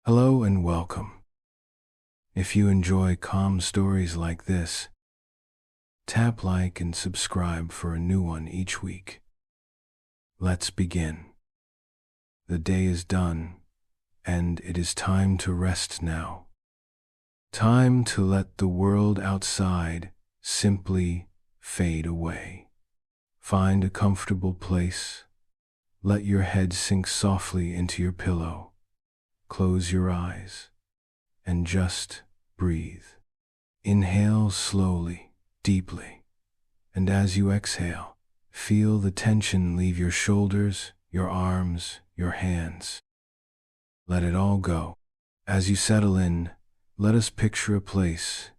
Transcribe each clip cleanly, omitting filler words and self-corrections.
Hello and welcome. If you enjoy calm stories like this, tap like and subscribe for a new one each week. Let's begin. The day is done, and it is time to rest now. Time to let the world outside simply fade away. Find a comfortable place. Let your head sink softly into your pillow. Close your eyes and just breathe. Inhale slowly, deeply, and as you exhale, feel the tension leave your shoulders, your arms, your hands. Let it all go. As you settle in, let us picture a place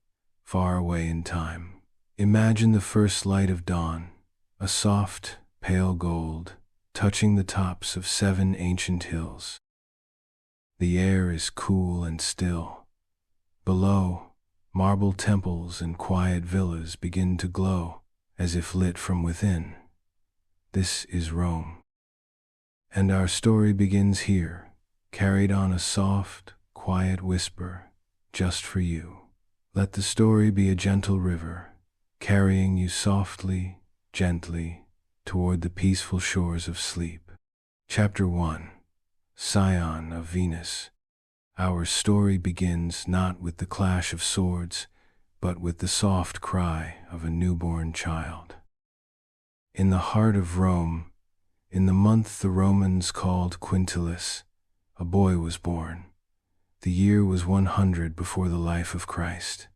far away in time. Imagine the first light of dawn, a soft, pale gold, touching the tops of 7 ancient hills. The air is cool and still. Below, marble temples and quiet villas begin to glow, as if lit from within. This is Rome. And our story begins here, carried on a soft, quiet whisper, just for you. Let the story be a gentle river, carrying you softly, gently, toward the peaceful shores of sleep. Chapter 1. Scion of Venus. Our story begins not with the clash of swords, but with the soft cry of a newborn child. In the heart of Rome, in the month the Romans called Quintilis, a boy was born. The year was 100 before the life of Christ.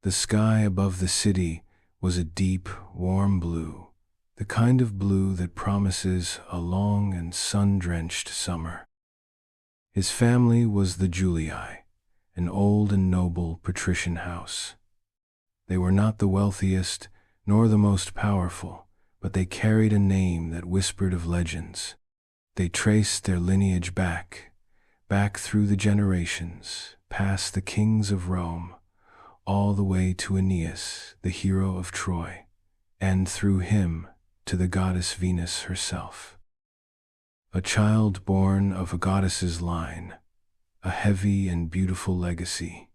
The sky above the city was a deep, warm blue, the kind of blue that promises a long and sun-drenched summer. His family was the Julii, an old and noble patrician house. They were not the wealthiest nor the most powerful, but they carried a name that whispered of legends. They traced their lineage back through the generations, past the kings of Rome, all the way to Aeneas, the hero of Troy, and through him to the goddess Venus herself. A child born of a goddess's line, a heavy and beautiful legacy.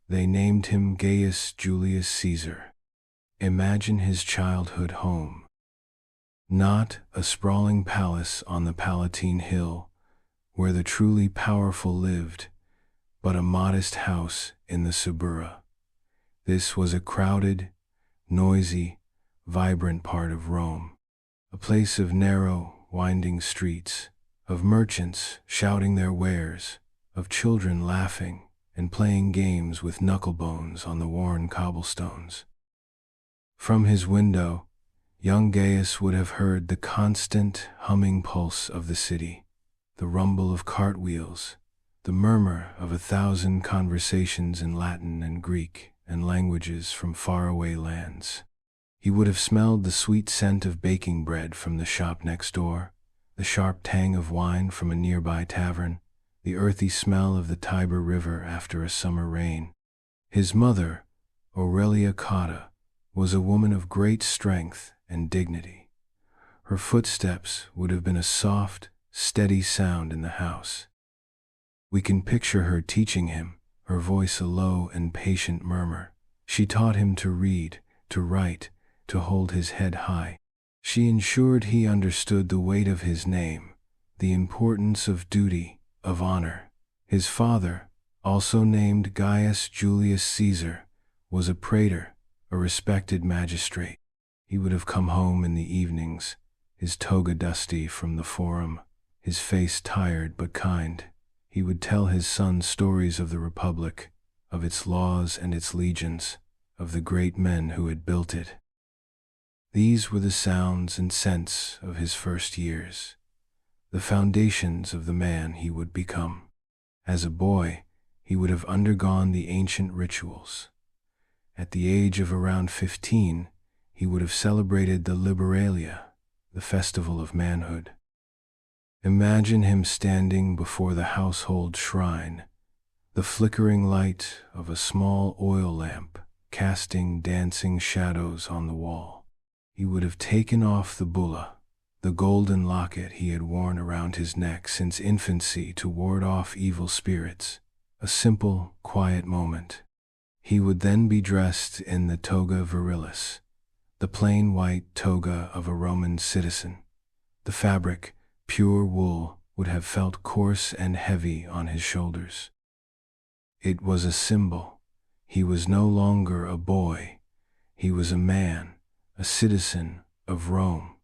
They named him Gaius Julius Caesar. Imagine his childhood home. Not a sprawling palace on the Palatine Hill, where the truly powerful lived, but a modest house in the Suburra. This was a crowded, noisy, vibrant part of Rome, a place of narrow, winding streets, of merchants shouting their wares, of children laughing and playing games with knucklebones on the worn cobblestones. From his window, young Gaius would have heard the constant humming pulse of the city, the rumble of cartwheels, the murmur of 1,000 conversations in Latin and Greek and languages from faraway lands. He would have smelled the sweet scent of baking bread from the shop next door, the sharp tang of wine from a nearby tavern, the earthy smell of the Tiber River after a summer rain. His mother, Aurelia Cotta, was a woman of great strength and dignity. Her footsteps would have been a soft, steady sound in the house. We can picture her teaching him, her voice a low and patient murmur. She taught him to read, to write, to hold his head high. She ensured he understood the weight of his name, the importance of duty, of honor. His father, also named Gaius Julius Caesar, was a praetor, a respected magistrate. He would have come home in the evenings, his toga dusty from the forum, his face tired but kind. He would tell his son stories of the Republic, of its laws and its legions, of the great men who had built it. These were the sounds and scents of his first years, the foundations of the man he would become. As a boy, he would have undergone the ancient rituals. At the age of around 15, he would have celebrated the Liberalia, the festival of manhood. Imagine him standing before the household shrine, the flickering light of a small oil lamp casting dancing shadows on the wall. He would have taken off the bulla, the golden locket he had worn around his neck since infancy to ward off evil spirits, a simple, quiet moment. He would then be dressed in the toga virilis, the plain white toga of a Roman citizen. The fabric, pure wool, would have felt coarse and heavy on his shoulders. It was a symbol. He was no longer a boy. He was a man, a citizen of Rome,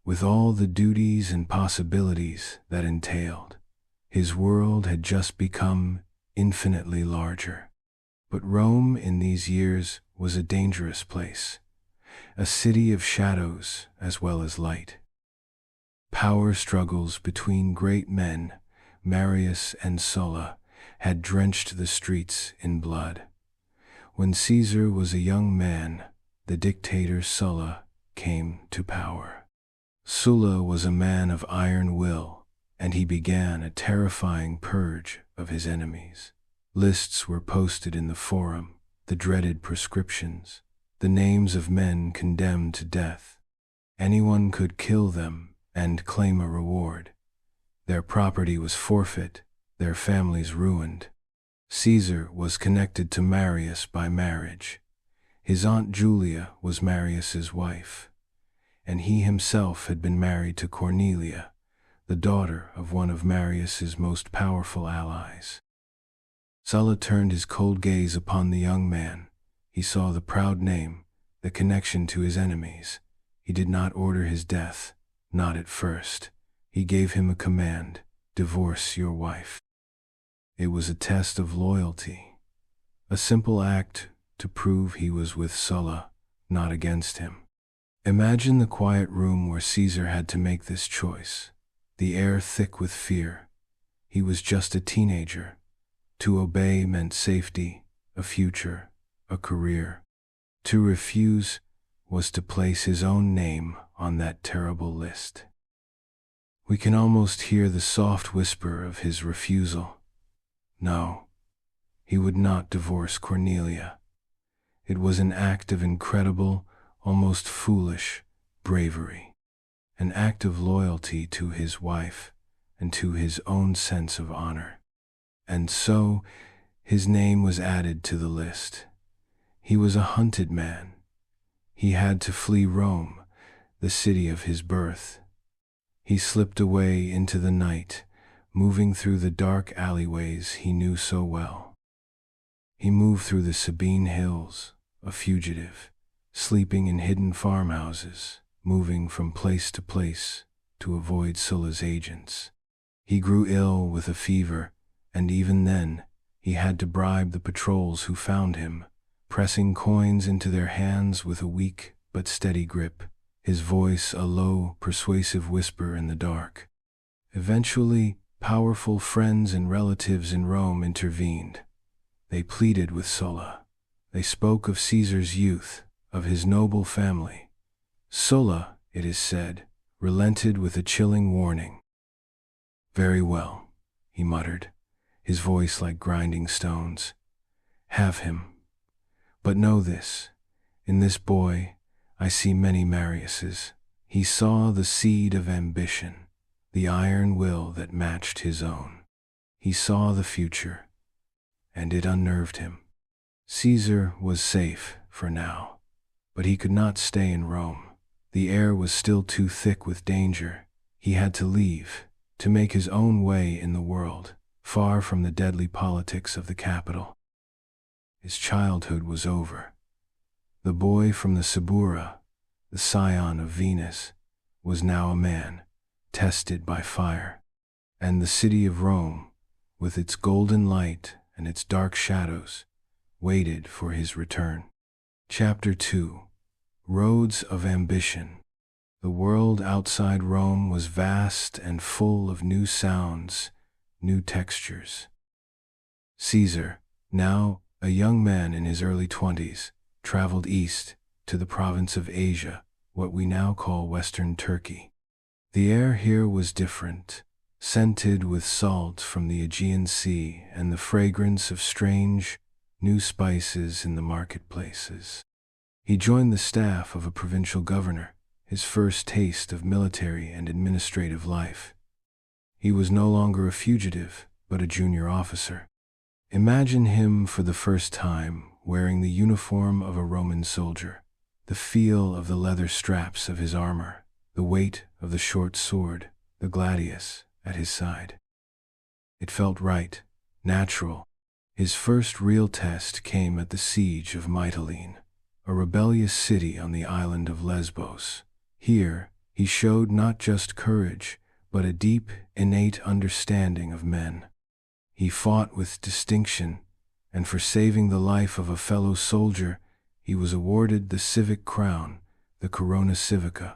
with all the duties and possibilities that entailed. His world had just become infinitely larger. But Rome in these years was a dangerous place, a city of shadows as well as light. Power struggles between great men, Marius and Sulla, had drenched the streets in blood. When Caesar was a young man, the dictator Sulla came to power. Sulla was a man of iron will, and he began a terrifying purge of his enemies. Lists were posted in the forum, the dreaded prescriptions, the names of men condemned to death. Anyone could kill them and claim a reward. Their property was forfeit, their families ruined. Caesar was connected to Marius by marriage. His aunt Julia was Marius's wife, and he himself had been married to Cornelia, the daughter of one of Marius's most powerful allies. Sulla turned his cold gaze upon the young man. He saw the proud name, the connection to his enemies. He did not order his death, not at first. He gave him a command: divorce your wife. It was a test of loyalty, a simple act to prove he was with Sulla, not against him. Imagine the quiet room where Caesar had to make this choice, the air thick with fear. He was just a teenager. To obey meant safety, a future, a career. To refuse was to place his own name on that terrible list. We can almost hear the soft whisper of his refusal. No, he would not divorce Cornelia. It was an act of incredible, almost foolish bravery, an act of loyalty to his wife and to his own sense of honor. And so, his name was added to the list. He was a hunted man. He had to flee Rome, the city of his birth. He slipped away into the night, moving through the dark alleyways he knew so well. He moved through the Sabine hills, a fugitive, sleeping in hidden farmhouses, moving from place to place to avoid Sulla's agents. He grew ill with a fever, and even then, he had to bribe the patrols who found him, pressing coins into their hands with a weak but steady grip, his voice a low, persuasive whisper in the dark. Eventually, powerful friends and relatives in Rome intervened. They pleaded with Sulla. They spoke of Caesar's youth, of his noble family. Sulla, it is said, relented with a chilling warning. "Very well," he muttered, his voice like grinding stones. "Have him. But know this, in this boy I see many Mariuses." He saw the seed of ambition, the iron will that matched his own. He saw the future, and it unnerved him. Caesar was safe for now, but he could not stay in Rome. The air was still too thick with danger. He had to leave, to make his own way in the world, far from the deadly politics of the capital. His childhood was over. The boy from the Subura, the scion of Venus, was now a man, tested by fire. And the city of Rome, with its golden light and its dark shadows, waited for his return. Chapter 2: Roads of Ambition. The world outside Rome was vast and full of new sounds, new textures. Caesar, now a young man in his early 20s, traveled east to the province of Asia, what we now call Western Turkey. The air here was different, scented with salt from the Aegean Sea and the fragrance of strange, new spices in the marketplaces. He joined the staff of a provincial governor, his first taste of military and administrative life. He was no longer a fugitive, but a junior officer. Imagine him for the first time wearing the uniform of a Roman soldier, the feel of the leather straps of his armor, the weight of the short sword, the gladius at his side. It felt right, natural. His first real test came at the siege of Mytilene, a rebellious city on the island of Lesbos. Here, he showed not just courage, but a deep, innate understanding of men. He fought with distinction, and for saving the life of a fellow soldier, he was awarded the civic crown, the Corona Civica.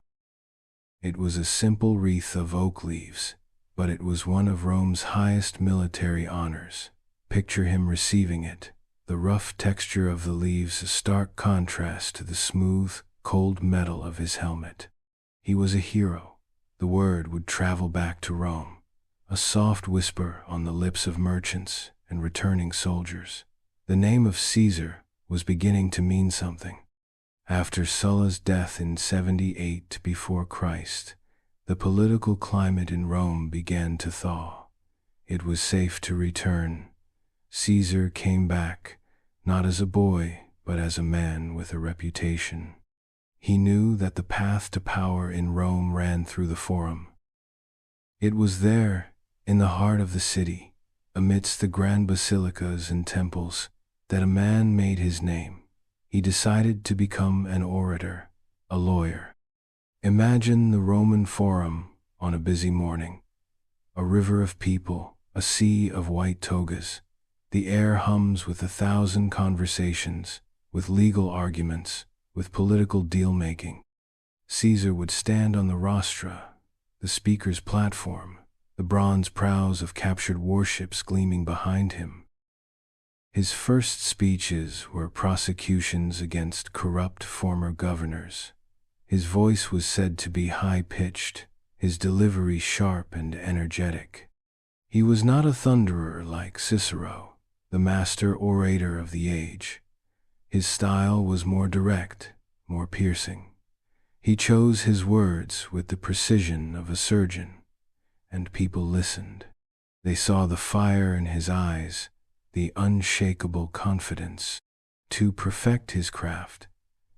It was a simple wreath of oak leaves, but it was one of Rome's highest military honors. Picture him receiving it, the rough texture of the leaves a stark contrast to the smooth, cold metal of his helmet. He was a hero. The word would travel back to Rome, a soft whisper on the lips of merchants and returning soldiers. The name of Caesar was beginning to mean something. After Sulla's death in 78 before Christ, the political climate in Rome began to thaw. It was safe to return. Caesar came back, not as a boy, but as a man with a reputation. He knew that the path to power in Rome ran through the Forum. It was there, in the heart of the city, amidst the grand basilicas and temples, that a man made his name. He decided to become an orator, a lawyer. Imagine the Roman Forum on a busy morning. A river of people, a sea of white togas. The air hums with 1,000 conversations, with legal arguments, with political deal-making. Caesar would stand on the rostra, the speaker's platform, the bronze prows of captured warships gleaming behind him. His first speeches were prosecutions against corrupt former governors. His voice was said to be high-pitched, his delivery sharp and energetic. He was not a thunderer like Cicero, the master orator of the age. His style was more direct, more piercing. He chose his words with the precision of a surgeon, and people listened. They saw the fire in his eyes, the unshakable confidence. To perfect his craft,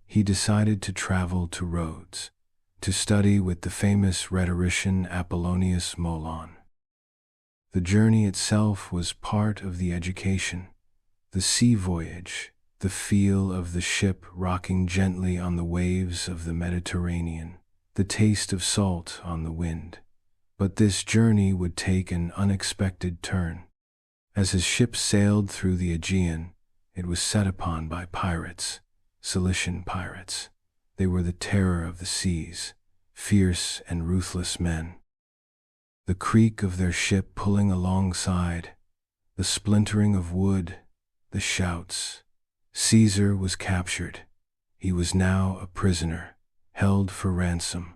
he decided to travel to Rhodes, to study with the famous rhetorician Apollonius Molon. The journey itself was part of the education. The sea voyage, the feel of the ship rocking gently on the waves of the Mediterranean, the taste of salt on the wind. But this journey would take an unexpected turn. As his ship sailed through the Aegean, it was set upon by pirates, Cilician pirates. They were the terror of the seas, fierce and ruthless men. The creak of their ship pulling alongside, the splintering of wood, the shouts. Caesar was captured. He was now a prisoner, held for ransom.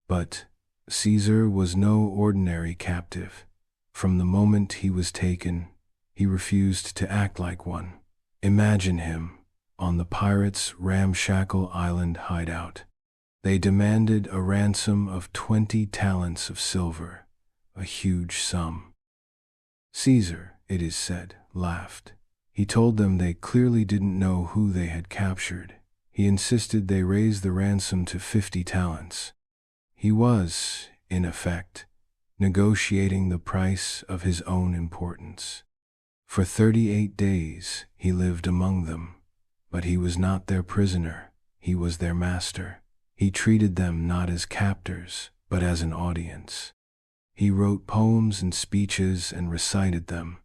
But Caesar was no ordinary captive. From the moment he was taken, he refused to act like one. Imagine him on the pirates' ramshackle island hideout. They demanded a ransom of 20 talents of silver, a huge sum. Caesar, it is said, laughed. He told them they clearly didn't know who they had captured. He insisted they raise the ransom to 50 talents. He was, in effect, negotiating the price of his own importance. For 38 days he lived among them, but he was not their prisoner, he was their master. He treated them not as captors, but as an audience. He wrote poems and speeches and recited them,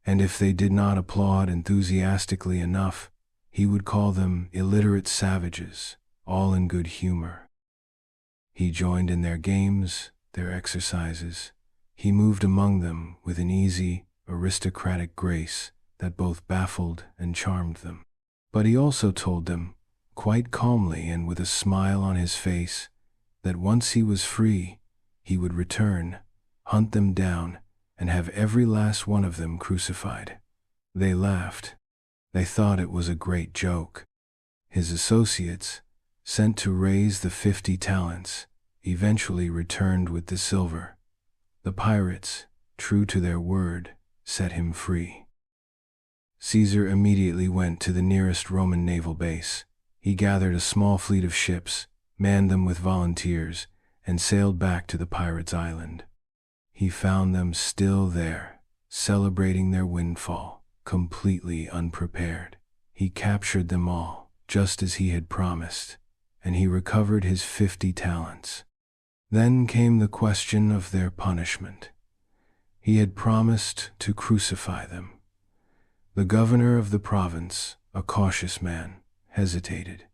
and if they did not applaud enthusiastically enough, he would call them illiterate savages, all in good humor. He joined in their games, their exercises. He moved among them with an easy, aristocratic grace that both baffled and charmed them. But he also told them, quite calmly and with a smile on his face, that once he was free, he would return, hunt them down, and have every last one of them crucified. They laughed. They thought it was a great joke. His associates, sent to raise the 50 talents, eventually returned with the silver. The pirates, true to their word, set him free. Caesar immediately went to the nearest Roman naval base. He gathered a small fleet of ships, manned them with volunteers, and sailed back to the pirates' island. He found them still there, celebrating their windfall, completely unprepared. He captured them all, just as he had promised, and he recovered his 50 talents. Then came the question of their punishment. He had promised to crucify them. The governor of the province, a cautious man, hesitated.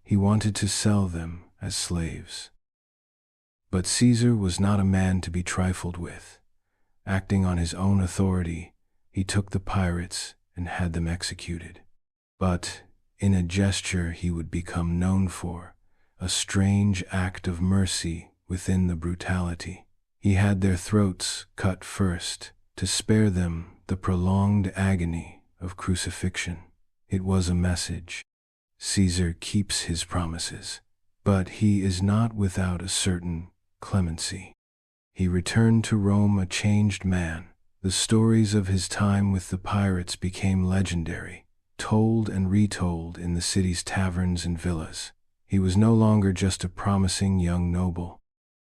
He wanted to sell them as slaves. But Caesar was not a man to be trifled with. Acting on his own authority, he took the pirates and had them executed. But, in a gesture he would become known for, a strange act of mercy within the brutality, he had their throats cut first, to spare them the prolonged agony of crucifixion. It was a message. Caesar keeps his promises, but he is not without a certain clemency. He returned to Rome a changed man. The stories of his time with the pirates became legendary, told and retold in the city's taverns and villas. He was no longer just a promising young noble.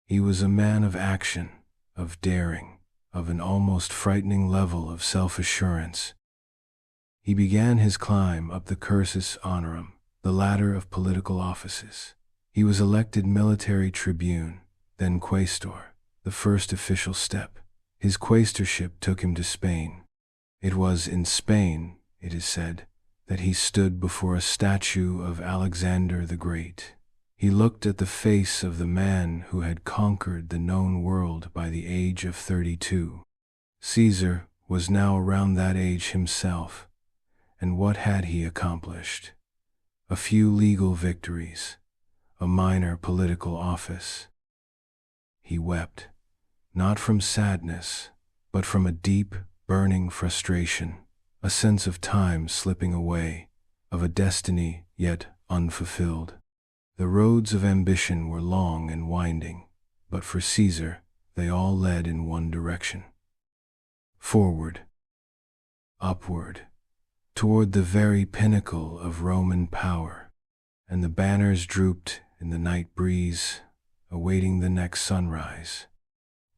He was a man of action, of daring, of an almost frightening level of self-assurance. He began his climb up the cursus honorum, the ladder of political offices. He was elected military tribune, then quaestor, the first official step. His quaestorship took him to Spain. It was in Spain, it is said, that he stood before a statue of Alexander the Great. He looked at the face of the man who had conquered the known world by the age of 32. Caesar was now around that age himself, and what had he accomplished? A few legal victories, a minor political office. He wept, not from sadness, but from a deep, burning frustration, a sense of time slipping away, of a destiny yet unfulfilled. The roads of ambition were long and winding, but for Caesar, they all led in one direction. Forward, upward, toward the very pinnacle of Roman power, and the banners drooped in the night breeze, awaiting the next sunrise.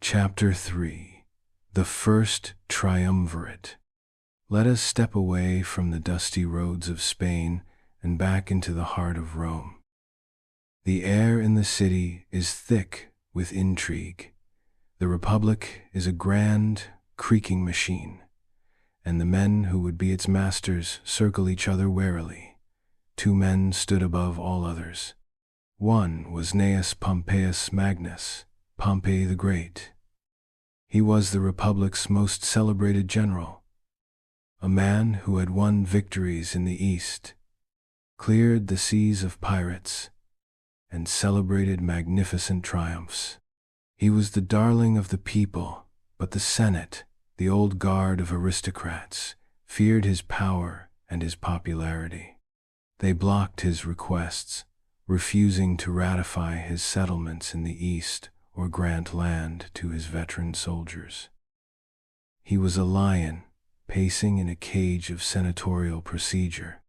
Chapter 3. The First Triumvirate. Let us step away from the dusty roads of Spain and back into the heart of Rome. The air in the city is thick with intrigue. The Republic is a grand, creaking machine, and the men who would be its masters circle each other warily. 2 men stood above all others. One was Gnaeus Pompeius Magnus, Pompey the Great. He was the Republic's most celebrated general, a man who had won victories in the East, cleared the seas of pirates, and celebrated magnificent triumphs. He was the darling of the people, but the Senate, the old guard of aristocrats, feared his power and his popularity. They blocked his requests, refusing to ratify his settlements in the East or grant land to his veteran soldiers. He was a lion, pacing in a cage of senatorial procedure.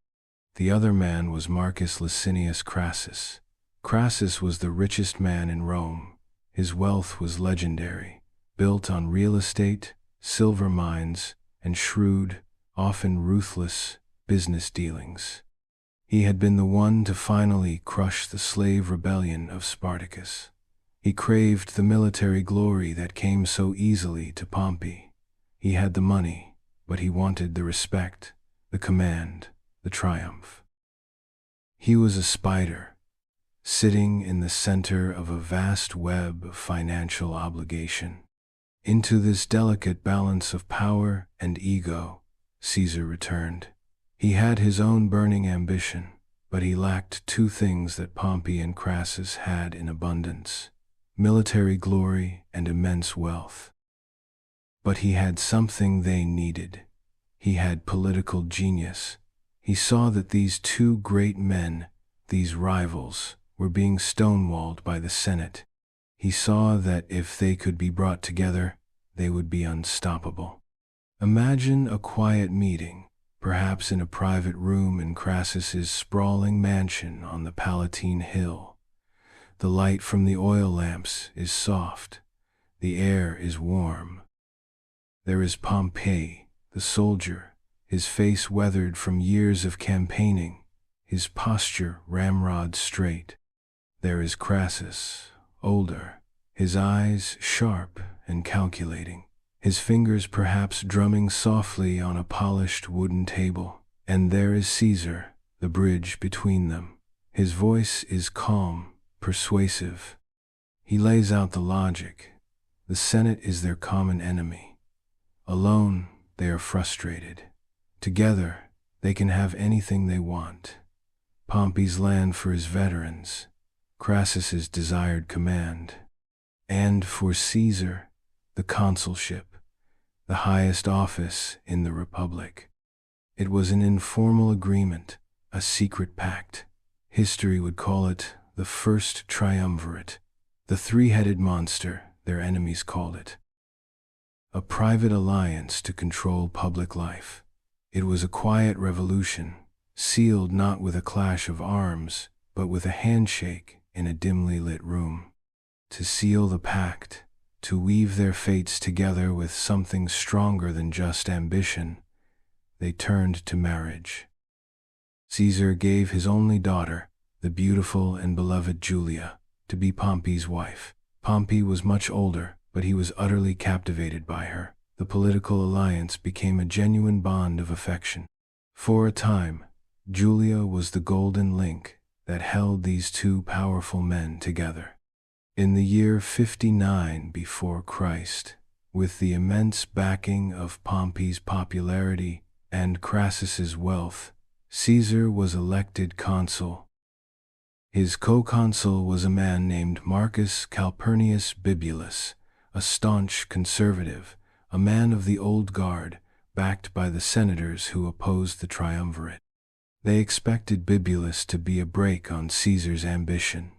The other man was Marcus Licinius Crassus. Crassus was the richest man in Rome. His wealth was legendary, built on real estate, silver mines, and shrewd, often ruthless, business dealings. He had been the one to finally crush the slave rebellion of Spartacus. He craved the military glory that came so easily to Pompey. He had the money, but he wanted the respect, the command, the triumph. He was a spider, sitting in the center of a vast web of financial obligation. Into this delicate balance of power and ego, Caesar returned. He had his own burning ambition, but he lacked 2 things that Pompey and Crassus had in abundance: military glory and immense wealth. But he had something they needed. He had political genius. He saw that these 2 great men, these rivals, were being stonewalled by the Senate. He saw that if they could be brought together, they would be unstoppable. Imagine a quiet meeting, perhaps in a private room in Crassus's sprawling mansion on the Palatine Hill. The light from the oil lamps is soft, the air is warm. There is Pompey, the soldier, his face weathered from years of campaigning, his posture ramrod straight. There is Crassus, older, his eyes sharp and calculating, his fingers perhaps drumming softly on a polished wooden table. And there is Caesar, the bridge between them. His voice is calm, persuasive. He lays out the logic. The Senate is their common enemy. Alone, they are frustrated. Together, they can have anything they want. Pompey's land for his veterans, Crassus's desired command, and for Caesar, the consulship, the highest office in the Republic. It was an informal agreement, a secret pact. History would call it the first triumvirate, the three-headed monster, their enemies called it. A private alliance to control public life. It was a quiet revolution, sealed not with a clash of arms, but with a handshake in a dimly lit room. To seal the pact, to weave their fates together with something stronger than just ambition, they turned to marriage. Caesar gave his only daughter, the beautiful and beloved Julia, to be Pompey's wife. Pompey was much older, but he was utterly captivated by her. The political alliance became a genuine bond of affection. For a time, Julia was the golden link that held these two powerful men together. In the year 59 before Christ, with the immense backing of Pompey's popularity and Crassus's wealth, Caesar was elected consul. His co-consul was a man named Marcus Calpurnius Bibulus, a staunch conservative, a man of the old guard, backed by the senators who opposed the triumvirate. They expected Bibulus to be a brake on Caesar's ambition.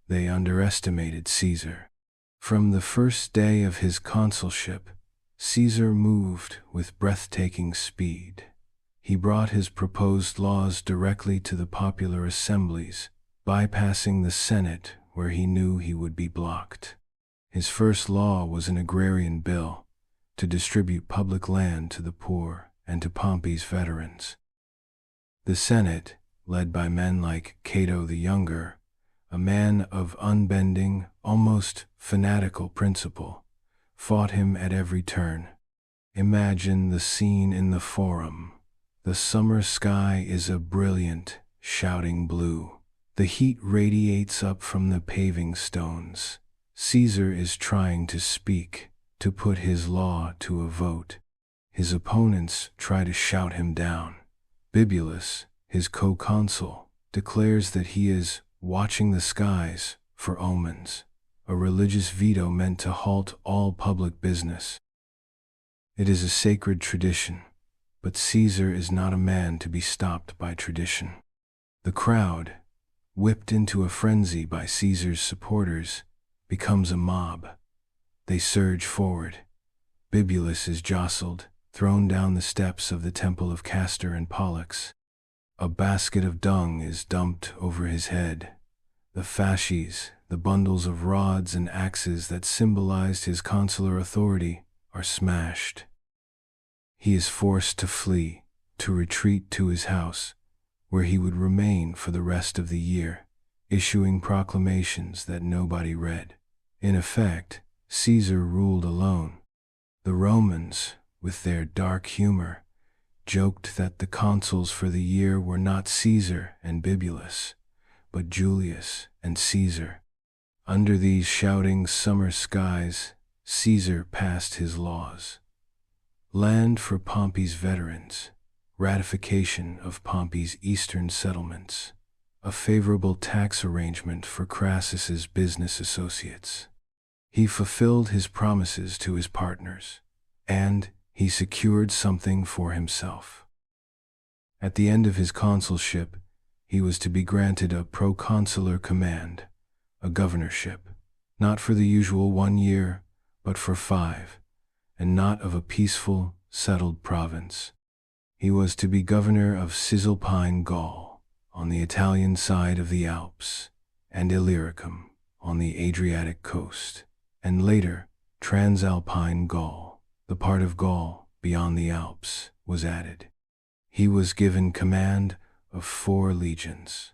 They underestimated Caesar. From the first day of his consulship, Caesar moved with breathtaking speed. He brought his proposed laws directly to the popular assemblies, bypassing the Senate where he knew he would be blocked. His first law was an agrarian bill, to distribute public land to the poor and to Pompey's veterans. The Senate, led by men like Cato the Younger, a man of unbending, almost fanatical principle, fought him at every turn. Imagine the scene in the Forum. The summer sky is a brilliant, shouting blue. The heat radiates up from the paving stones. Caesar is trying to speak, to put his law to a vote. His opponents try to shout him down. Bibulus, his co-consul, declares that he is watching the skies for omens, a religious veto meant to halt all public business. It is a sacred tradition, but Caesar is not a man to be stopped by tradition. The crowd, whipped into a frenzy by Caesar's supporters, becomes a mob. They surge forward. Bibulus is jostled, thrown down the steps of the temple of Castor and Pollux. A basket of dung is dumped over his head. The fasces, the bundles of rods and axes that symbolized his consular authority, are smashed. He is forced to flee, to retreat to his house, where he would remain for the rest of the year, issuing proclamations that nobody read. In effect, Caesar ruled alone. The Romans, with their dark humor, joked that the consuls for the year were not Caesar and Bibulus, but Julius and Caesar. Under these shouting summer skies, Caesar passed his laws. Land for Pompey's veterans, ratification of Pompey's eastern settlements, a favorable tax arrangement for Crassus's business associates. He fulfilled his promises to his partners, and he secured something for himself. At the end of his consulship, he was to be granted a proconsular command, a governorship, not for the usual 1 year, but for 5, and not of a peaceful, settled province. He was to be governor of Cisalpine Gaul, on the Italian side of the Alps, and Illyricum, on the Adriatic coast, and later Transalpine Gaul, the part of Gaul beyond the Alps, was added. He was given command of 4 legions.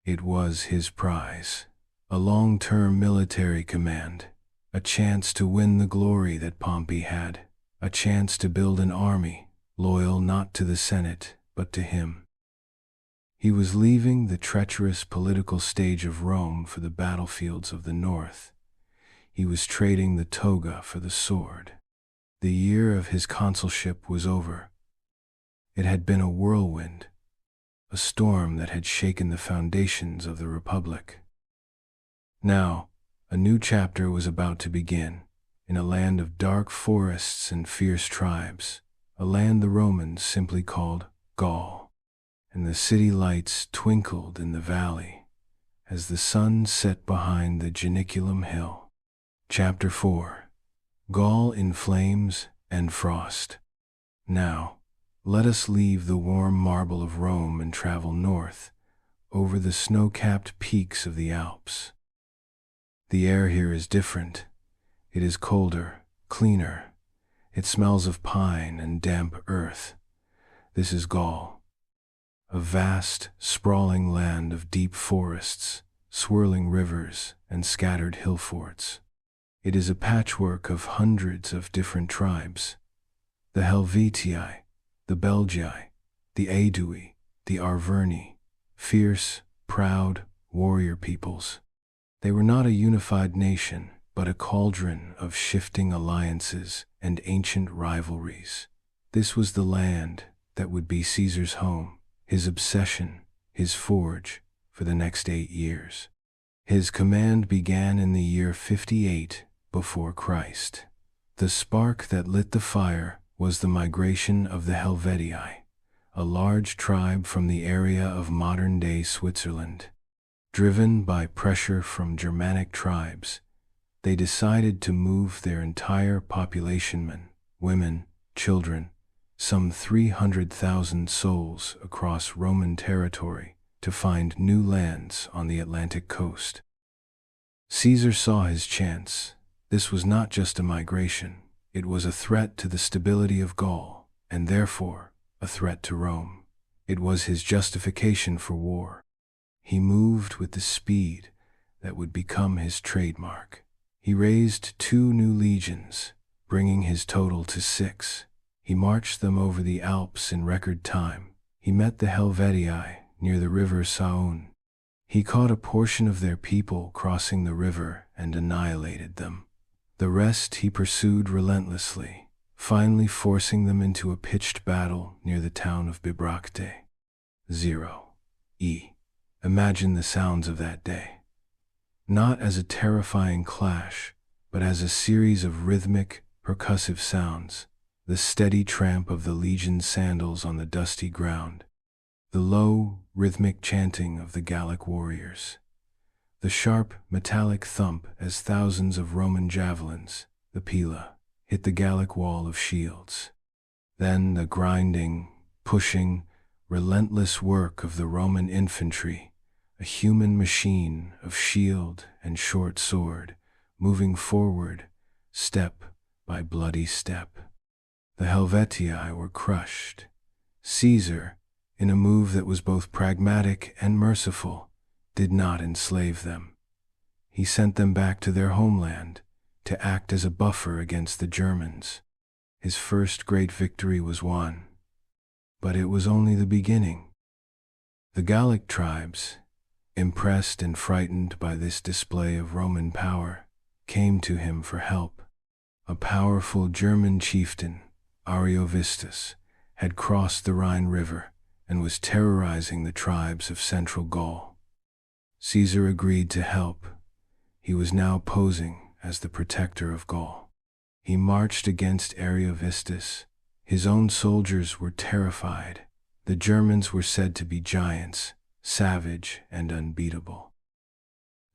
It was his prize, a long-term military command, a chance to win the glory that Pompey had, a chance to build an army loyal not to the Senate but to him. He was leaving the treacherous political stage of Rome for the battlefields of the north. He was trading the toga for the sword. The year of his consulship was over. It had been a whirlwind, a storm that had shaken the foundations of the Republic. Now, a new chapter was about to begin, in a land of dark forests and fierce tribes, a land the Romans simply called Gaul. And the city lights twinkled in the valley as the sun set behind the Janiculum hill. Chapter 4. Gaul in Flames and Frost. Now, let us leave the warm marble of Rome and travel north, over the snow-capped peaks of the Alps. The air here is different. It is colder, cleaner. It smells of pine and damp earth. This is Gaul, a vast, sprawling land of deep forests, swirling rivers, and scattered hill forts. It is a patchwork of hundreds of different tribes: the Helvetii, the Belgii, the Aedui, the Arverni, fierce, proud, warrior peoples. They were not a unified nation, but a cauldron of shifting alliances and ancient rivalries. This was the land that would be Caesar's home, his obsession, his forge, for the next 8 years. His command began in the year 58 before Christ. The spark that lit the fire was the migration of the Helvetii, a large tribe from the area of modern-day Switzerland. Driven by pressure from Germanic tribes, they decided to move their entire population, men, women, children, some 300,000 souls, across Roman territory to find new lands on the Atlantic coast. Caesar saw his chance. This was not just a migration, it was a threat to the stability of Gaul, and therefore a threat to Rome. It was his justification for war. He moved with the speed that would become his trademark. He raised 2 new legions, bringing his total to 6. He marched them over the Alps in record time. He met the Helvetii near the river Saône. He caught a portion of their people crossing the river and annihilated them. The rest he pursued relentlessly, finally forcing them into a pitched battle near the town of Bibracte. 0. Imagine the sounds of that day. Not as a terrifying clash, but as a series of rhythmic, percussive sounds, the steady tramp of the legion's sandals on the dusty ground, the low, rhythmic chanting of the Gallic warriors, the sharp, metallic thump as thousands of Roman javelins, the pila, hit the Gallic wall of shields. Then the grinding, pushing, relentless work of the Roman infantry, a human machine of shield and short sword, moving forward, step by bloody step. The Helvetii were crushed. Caesar, in a move that was both pragmatic and merciful, did not enslave them. He sent them back to their homeland to act as a buffer against the Germans. His first great victory was won, but it was only the beginning. The Gallic tribes, impressed and frightened by this display of Roman power, came to him for help. A powerful German chieftain, Ariovistus, had crossed the Rhine River and was terrorizing the tribes of central Gaul. Caesar agreed to help. He was now posing as the protector of Gaul. He marched against Ariovistus. His own soldiers were terrified. The Germans were said to be giants, savage and unbeatable.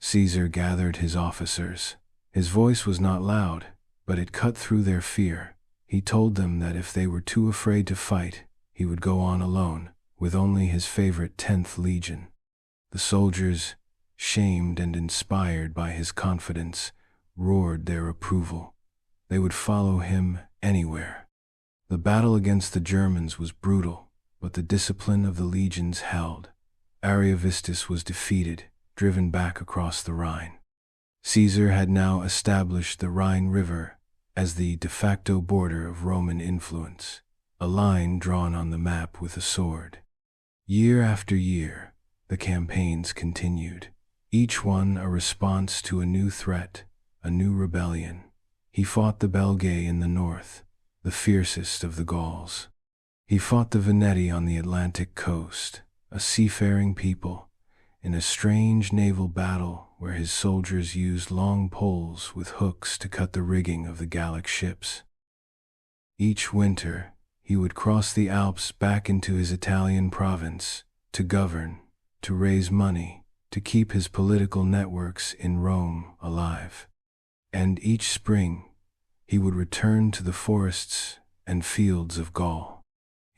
Caesar gathered his officers. His voice was not loud, but it cut through their fear. He told them that if they were too afraid to fight, he would go on alone, with only his favorite 10th Legion. The soldiers, shamed and inspired by his confidence, roared their approval. They would follow him anywhere. The battle against the Germans was brutal, but the discipline of the legions held. Ariovistus was defeated, driven back across the Rhine. Caesar had now established the Rhine River as the de facto border of Roman influence, a line drawn on the map with a sword. Year after year, the campaigns continued, each one a response to a new threat, a new rebellion. He fought the Belgae in the north, the fiercest of the Gauls. He fought the Veneti on the Atlantic coast, a seafaring people, in a strange naval battle where his soldiers used long poles with hooks to cut the rigging of the Gallic ships. Each winter, he would cross the Alps back into his Italian province, to govern, to raise money, to keep his political networks in Rome alive. And each spring, he would return to the forests and fields of Gaul.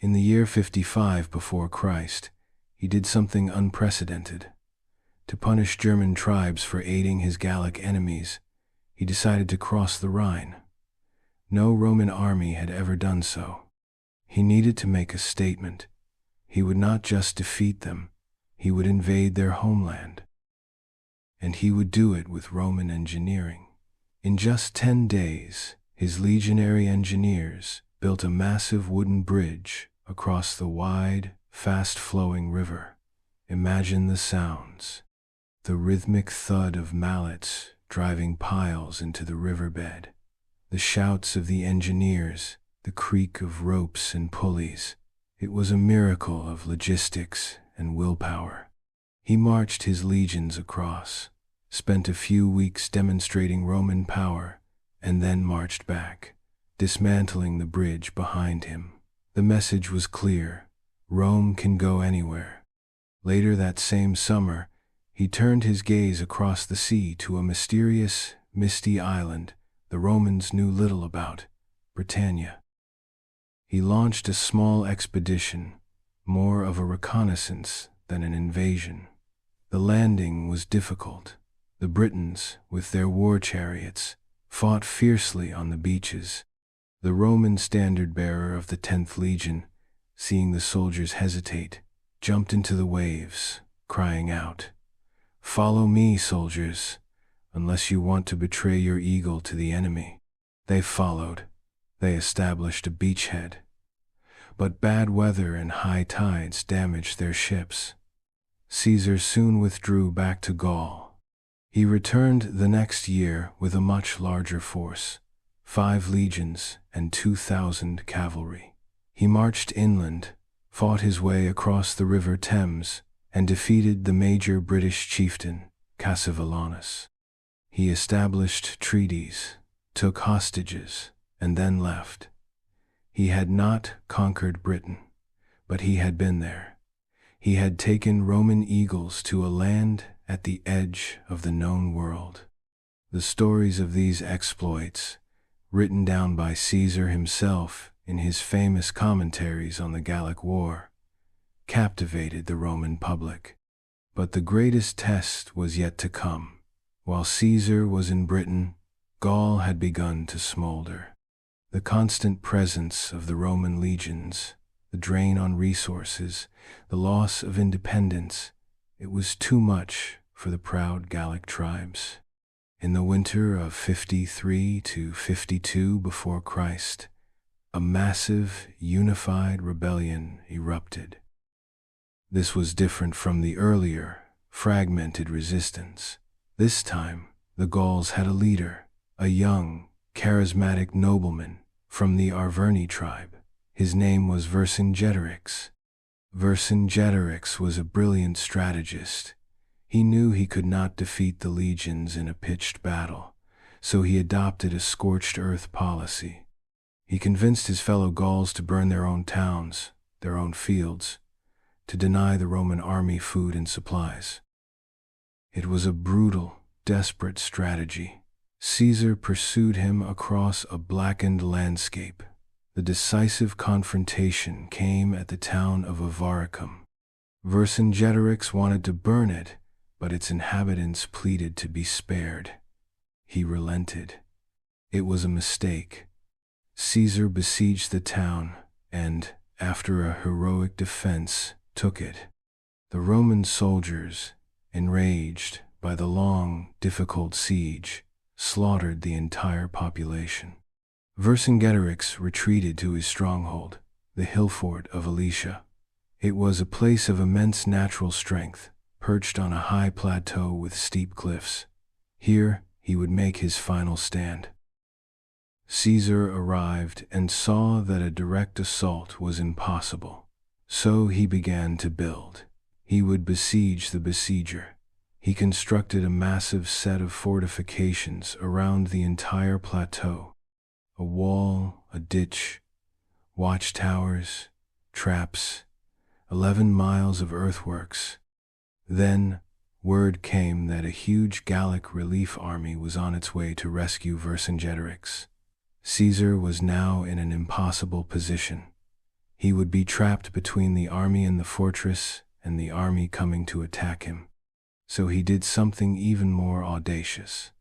In the year 55 before Christ, he did something unprecedented. To punish German tribes for aiding his Gallic enemies, he decided to cross the Rhine. No Roman army had ever done so. He needed to make a statement. He would not just defeat them, he would invade their homeland. And he would do it with Roman engineering. In just 10 days, his legionary engineers built a massive wooden bridge across the wide, fast-flowing river. Imagine the sounds. The rhythmic thud of mallets driving piles into the riverbed. The shouts of the engineers, the creak of ropes and pulleys. It was a miracle of logistics and willpower. He marched his legions across, spent a few weeks demonstrating Roman power, and then marched back, dismantling the bridge behind him. The message was clear: Rome can go anywhere. Later that same summer, he turned his gaze across the sea to a mysterious, misty island the Romans knew little about, Britannia. He launched a small expedition, more of a reconnaissance than an invasion. The landing was difficult. The Britons, with their war chariots, fought fiercely on the beaches. The Roman standard-bearer of the 10th Legion, seeing the soldiers hesitate, jumped into the waves, crying out, "Follow me, soldiers, unless you want to betray your eagle to the enemy." They followed. They established a beachhead. But bad weather and high tides damaged their ships. Caesar soon withdrew back to Gaul. He returned the next year with a much larger force, 5 legions and 2,000 cavalry. He marched inland, fought his way across the river Thames, and defeated the major British chieftain, Cassivellaunus. He established treaties, took hostages, and then left. He had not conquered Britain, but he had been there. He had taken Roman eagles to a land at the edge of the known world. The stories of these exploits, written down by Caesar himself in his famous commentaries on the Gallic War, captivated the Roman public. But the greatest test was yet to come. While Caesar was in Britain, Gaul had begun to smolder. The constant presence of the Roman legions, the drain on resources, the loss of independence, it was too much for the proud Gallic tribes. In the winter of 53 to 52 before Christ, a massive, unified rebellion erupted. This was different from the earlier, fragmented resistance. This time, the Gauls had a leader, a young, charismatic nobleman from the Arverni tribe. His name was Vercingetorix. Vercingetorix was a brilliant strategist. He knew he could not defeat the legions in a pitched battle, so he adopted a scorched earth policy. He convinced his fellow Gauls to burn their own towns, their own fields, to deny the Roman army food and supplies. It was a brutal, desperate strategy. Caesar pursued him across a blackened landscape, The decisive confrontation came at the town of Avaricum. Vercingetorix wanted to burn it, but its inhabitants pleaded to be spared. He relented. It was a mistake. Caesar besieged the town and, after a heroic defense, took it. The Roman soldiers, enraged by the long, difficult siege, slaughtered the entire population. Vercingetorix retreated to his stronghold, the hill fort of Alesia. It was a place of immense natural strength, perched on a high plateau with steep cliffs. Here, he would make his final stand. Caesar arrived and saw that a direct assault was impossible. So he began to build. He would besiege the besieger. He constructed a massive set of fortifications around the entire plateau. A wall, a ditch, watchtowers, traps, 11 miles of earthworks. Then, word came that a huge Gallic relief army was on its way to rescue Vercingetorix. Caesar was now in an impossible position. He would be trapped between the army in the fortress and the army coming to attack him. So he did something even more audacious.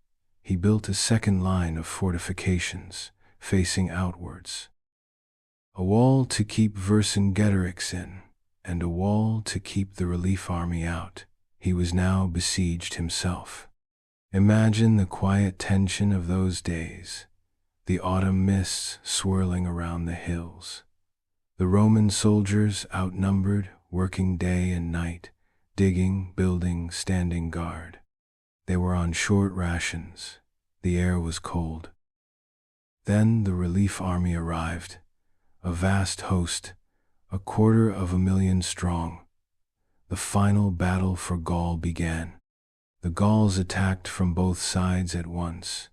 He built a second line of fortifications, facing outwards. A wall to keep Vercingetorix in, and a wall to keep the relief army out. He was now besieged himself. Imagine the quiet tension of those days, the autumn mists swirling around the hills. The Roman soldiers, outnumbered, working day and night, digging, building, standing guard. They were on short rations. The air was cold. Then the relief army arrived, a vast host, 250,000 strong. The final battle for Gaul began. The Gauls attacked from both sides at once.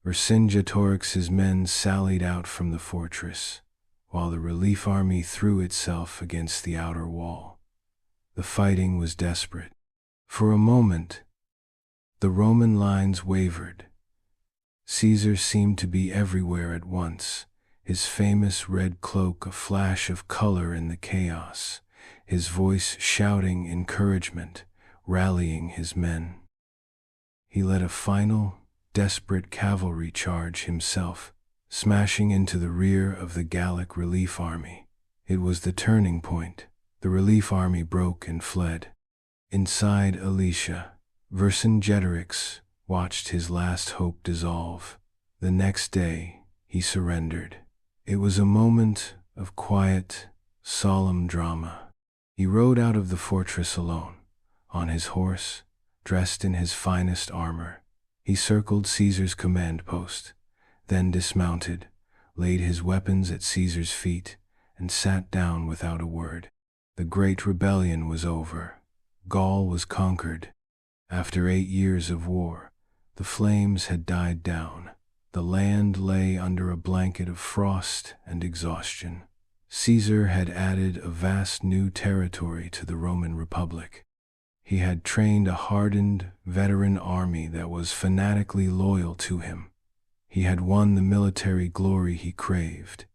Vercingetorix's men sallied out from the fortress, while the relief army threw itself against the outer wall. The fighting was desperate. For a moment, the Roman lines wavered. Caesar seemed to be everywhere at once, his famous red cloak a flash of color in the chaos, his voice shouting encouragement, rallying his men. He led a final, desperate cavalry charge himself, smashing into the rear of the Gallic relief army. It was the turning point. The relief army broke and fled. Inside Alesia, Vercingetorix watched his last hope dissolve. The next day, he surrendered. It was a moment of quiet, solemn drama. He rode out of the fortress alone, on his horse, dressed in his finest armor. He circled Caesar's command post, then dismounted, laid his weapons at Caesar's feet, and sat down without a word. The great rebellion was over. Gaul was conquered. After 8 years of war, the flames had died down. The land lay under a blanket of frost and exhaustion. Caesar had added a vast new territory to the Roman Republic. He had trained a hardened, veteran army that was fanatically loyal to him. He had won the military glory he craved,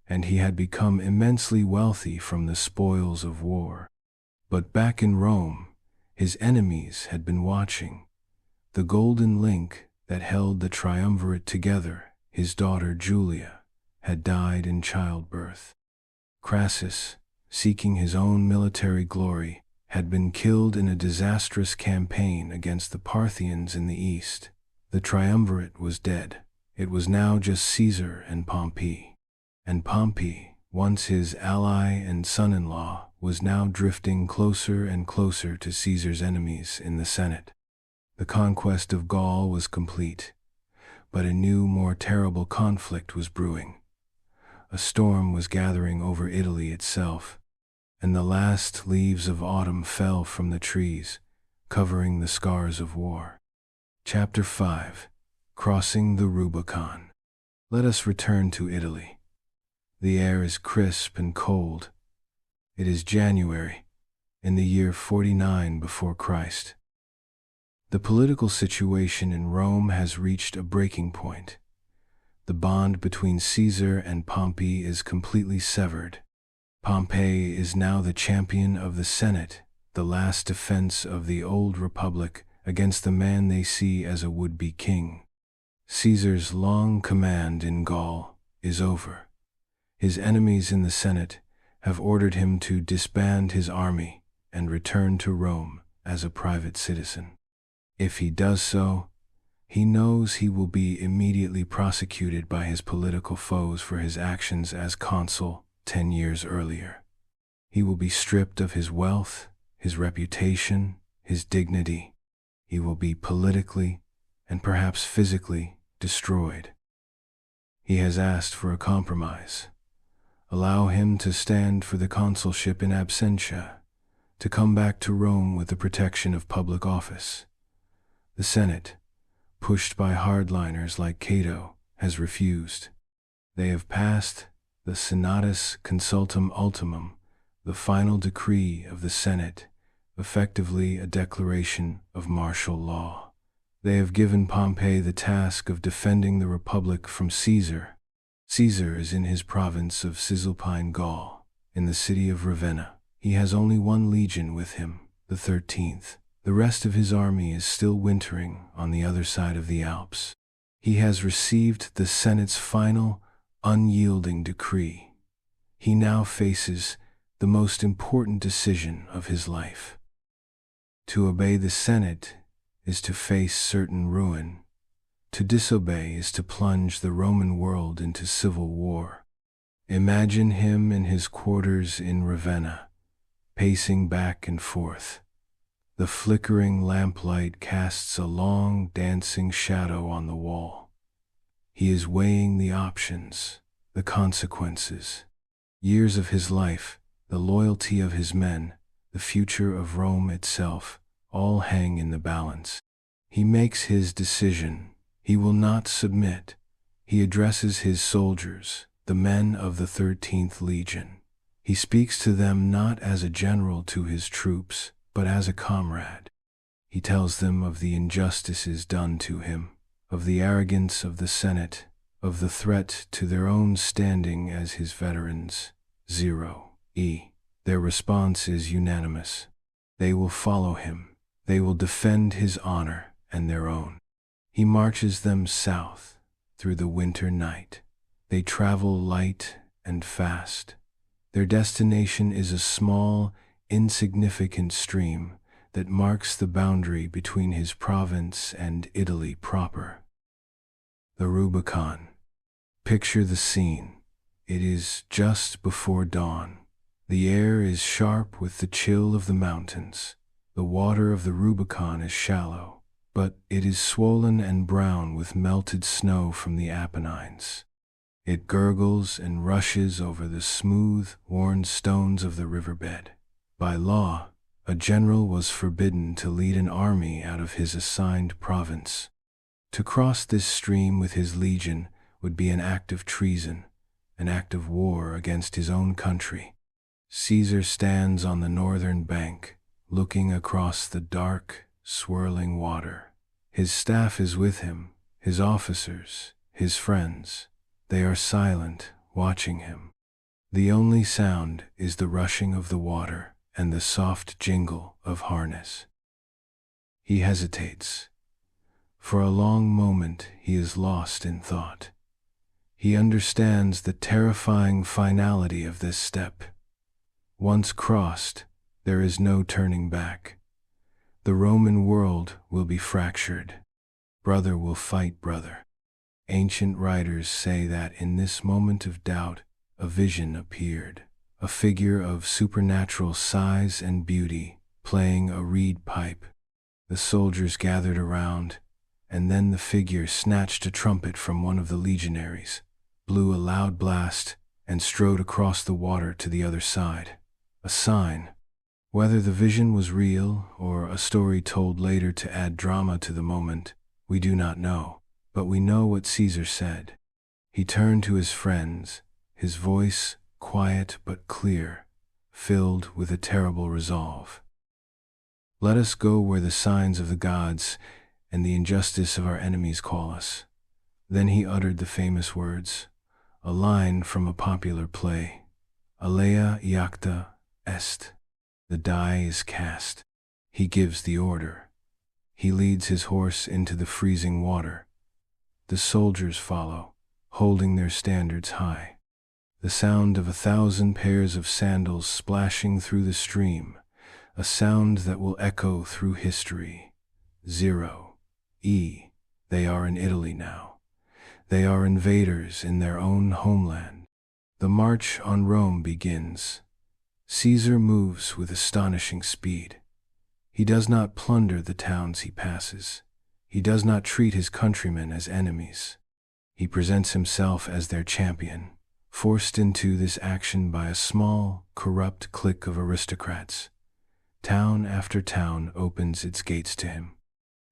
and he had become immensely wealthy from the spoils of war. But back in Rome, his enemies had been watching. The golden link that held the triumvirate together, his daughter Julia, had died in childbirth. Crassus, seeking his own military glory, had been killed in a disastrous campaign against the Parthians in the east. The triumvirate was dead. It was now just Caesar and Pompey. And Pompey, once his ally and son-in-law, was now drifting closer and closer to Caesar's enemies in the Senate. The conquest of Gaul was complete, but a new, more terrible conflict was brewing. A storm was gathering over Italy itself, and the last leaves of autumn fell from the trees, covering the scars of war. Chapter 5. Crossing the Rubicon. Let us return to Italy. The air is crisp and cold. It is January, in the year 49 before Christ. The political situation in Rome has reached a breaking point. The bond between Caesar and Pompey is completely severed. Pompey is now the champion of the Senate, the last defense of the old republic against the man they see as a would-be king. Caesar's long command in Gaul is over. His enemies in the Senate have ordered him to disband his army and return to Rome as a private citizen. If he does so, he knows he will be immediately prosecuted by his political foes for his actions as consul 10 years earlier. He will be stripped of his wealth, his reputation, his dignity. He will be politically and perhaps physically destroyed. He has asked for a compromise. Allow him to stand for the consulship in absentia, to come back to Rome with the protection of public office. The Senate, pushed by hardliners like Cato, has refused. They have passed the Senatus Consultum Ultimum, the final decree of the Senate, effectively a declaration of martial law. They have given Pompey the task of defending the Republic from Caesar. Caesar is in his province of Cisalpine Gaul, in the city of Ravenna. He has only one legion with him, the 13th. The rest of his army is still wintering on the other side of the Alps. He has received the Senate's final, unyielding decree. He now faces the most important decision of his life. To obey the Senate is to face certain ruin. To disobey is to plunge the Roman world into civil war. Imagine him in his quarters in Ravenna, pacing back and forth. The flickering lamplight casts a long, dancing shadow on the wall. He is weighing the options, the consequences. Years of his life, the loyalty of his men, the future of Rome itself, all hang in the balance. He makes his decision. He will not submit. He addresses his soldiers, the men of the 13th Legion. He speaks to them not as a general to his troops, but as a comrade. He tells them of the injustices done to him, of the arrogance of the Senate, of the threat to their own standing as his veterans. 0e. Their response is unanimous. They will follow him. They will defend his honor and their own. He marches them south through the winter night. They travel light and fast. Their destination is a small, insignificant stream that marks the boundary between his province and Italy proper. The Rubicon. Picture the scene. It is just before dawn. The air is sharp with the chill of the mountains. The water of the Rubicon is shallow, but it is swollen and brown with melted snow from the Apennines. It gurgles and rushes over the smooth, worn stones of the riverbed. By law, a general was forbidden to lead an army out of his assigned province. To cross this stream with his legion would be an act of treason, an act of war against his own country. Caesar stands on the northern bank, looking across the dark, swirling water. His staff is with him, his officers, his friends. They are silent, watching him. The only sound is the rushing of the water and the soft jingle of harness. He hesitates. For a long moment he is lost in thought. He understands the terrifying finality of this step. Once crossed, there is no turning back. The Roman world will be fractured. Brother will fight brother. Ancient writers say that in this moment of doubt, a vision appeared, a figure of supernatural size and beauty, playing a reed pipe. The soldiers gathered around, and then the figure snatched a trumpet from one of the legionaries, blew a loud blast, and strode across the water to the other side. A sign. Whether the vision was real or a story told later to add drama to the moment, we do not know, but we know what Caesar said. He turned to his friends, his voice quiet but clear, filled with a terrible resolve. Let us go where the signs of the gods and the injustice of our enemies call us. Then he uttered the famous words, a line from a popular play, Alea iacta est. The die is cast. He gives the order. He leads his horse into the freezing water. The soldiers follow, holding their standards high. The sound of 1,000 pairs of sandals splashing through the stream, a sound that will echo through history. 0. They are in Italy now. They are invaders in their own homeland. The march on Rome begins. Caesar moves with astonishing speed. He does not plunder the towns he passes. He does not treat his countrymen as enemies. He presents himself as their champion, forced into this action by a small, corrupt clique of aristocrats. Town after town opens its gates to him.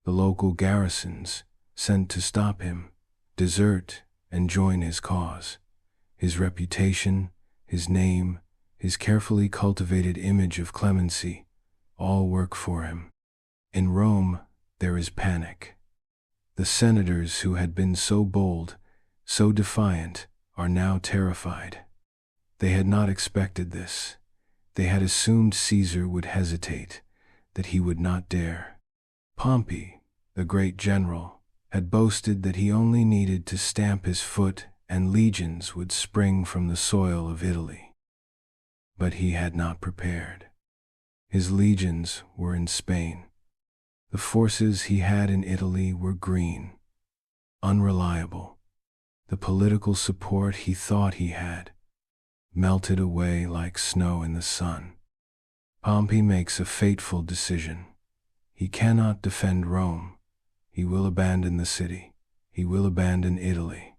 The local garrisons, sent to stop him, desert and join his cause. His reputation, his name, his carefully cultivated image of clemency, all work for him. In Rome, there is panic. The senators who had been so bold, so defiant, are now terrified. They had not expected this. They had assumed Caesar would hesitate, that he would not dare. Pompey, the great general, had boasted that he only needed to stamp his foot and legions would spring from the soil of Italy. But he had not prepared. His legions were in Spain. The forces he had in Italy were green, unreliable. The political support he thought he had melted away like snow in the sun. Pompey makes a fateful decision. He cannot defend Rome. He will abandon the city. He will abandon Italy.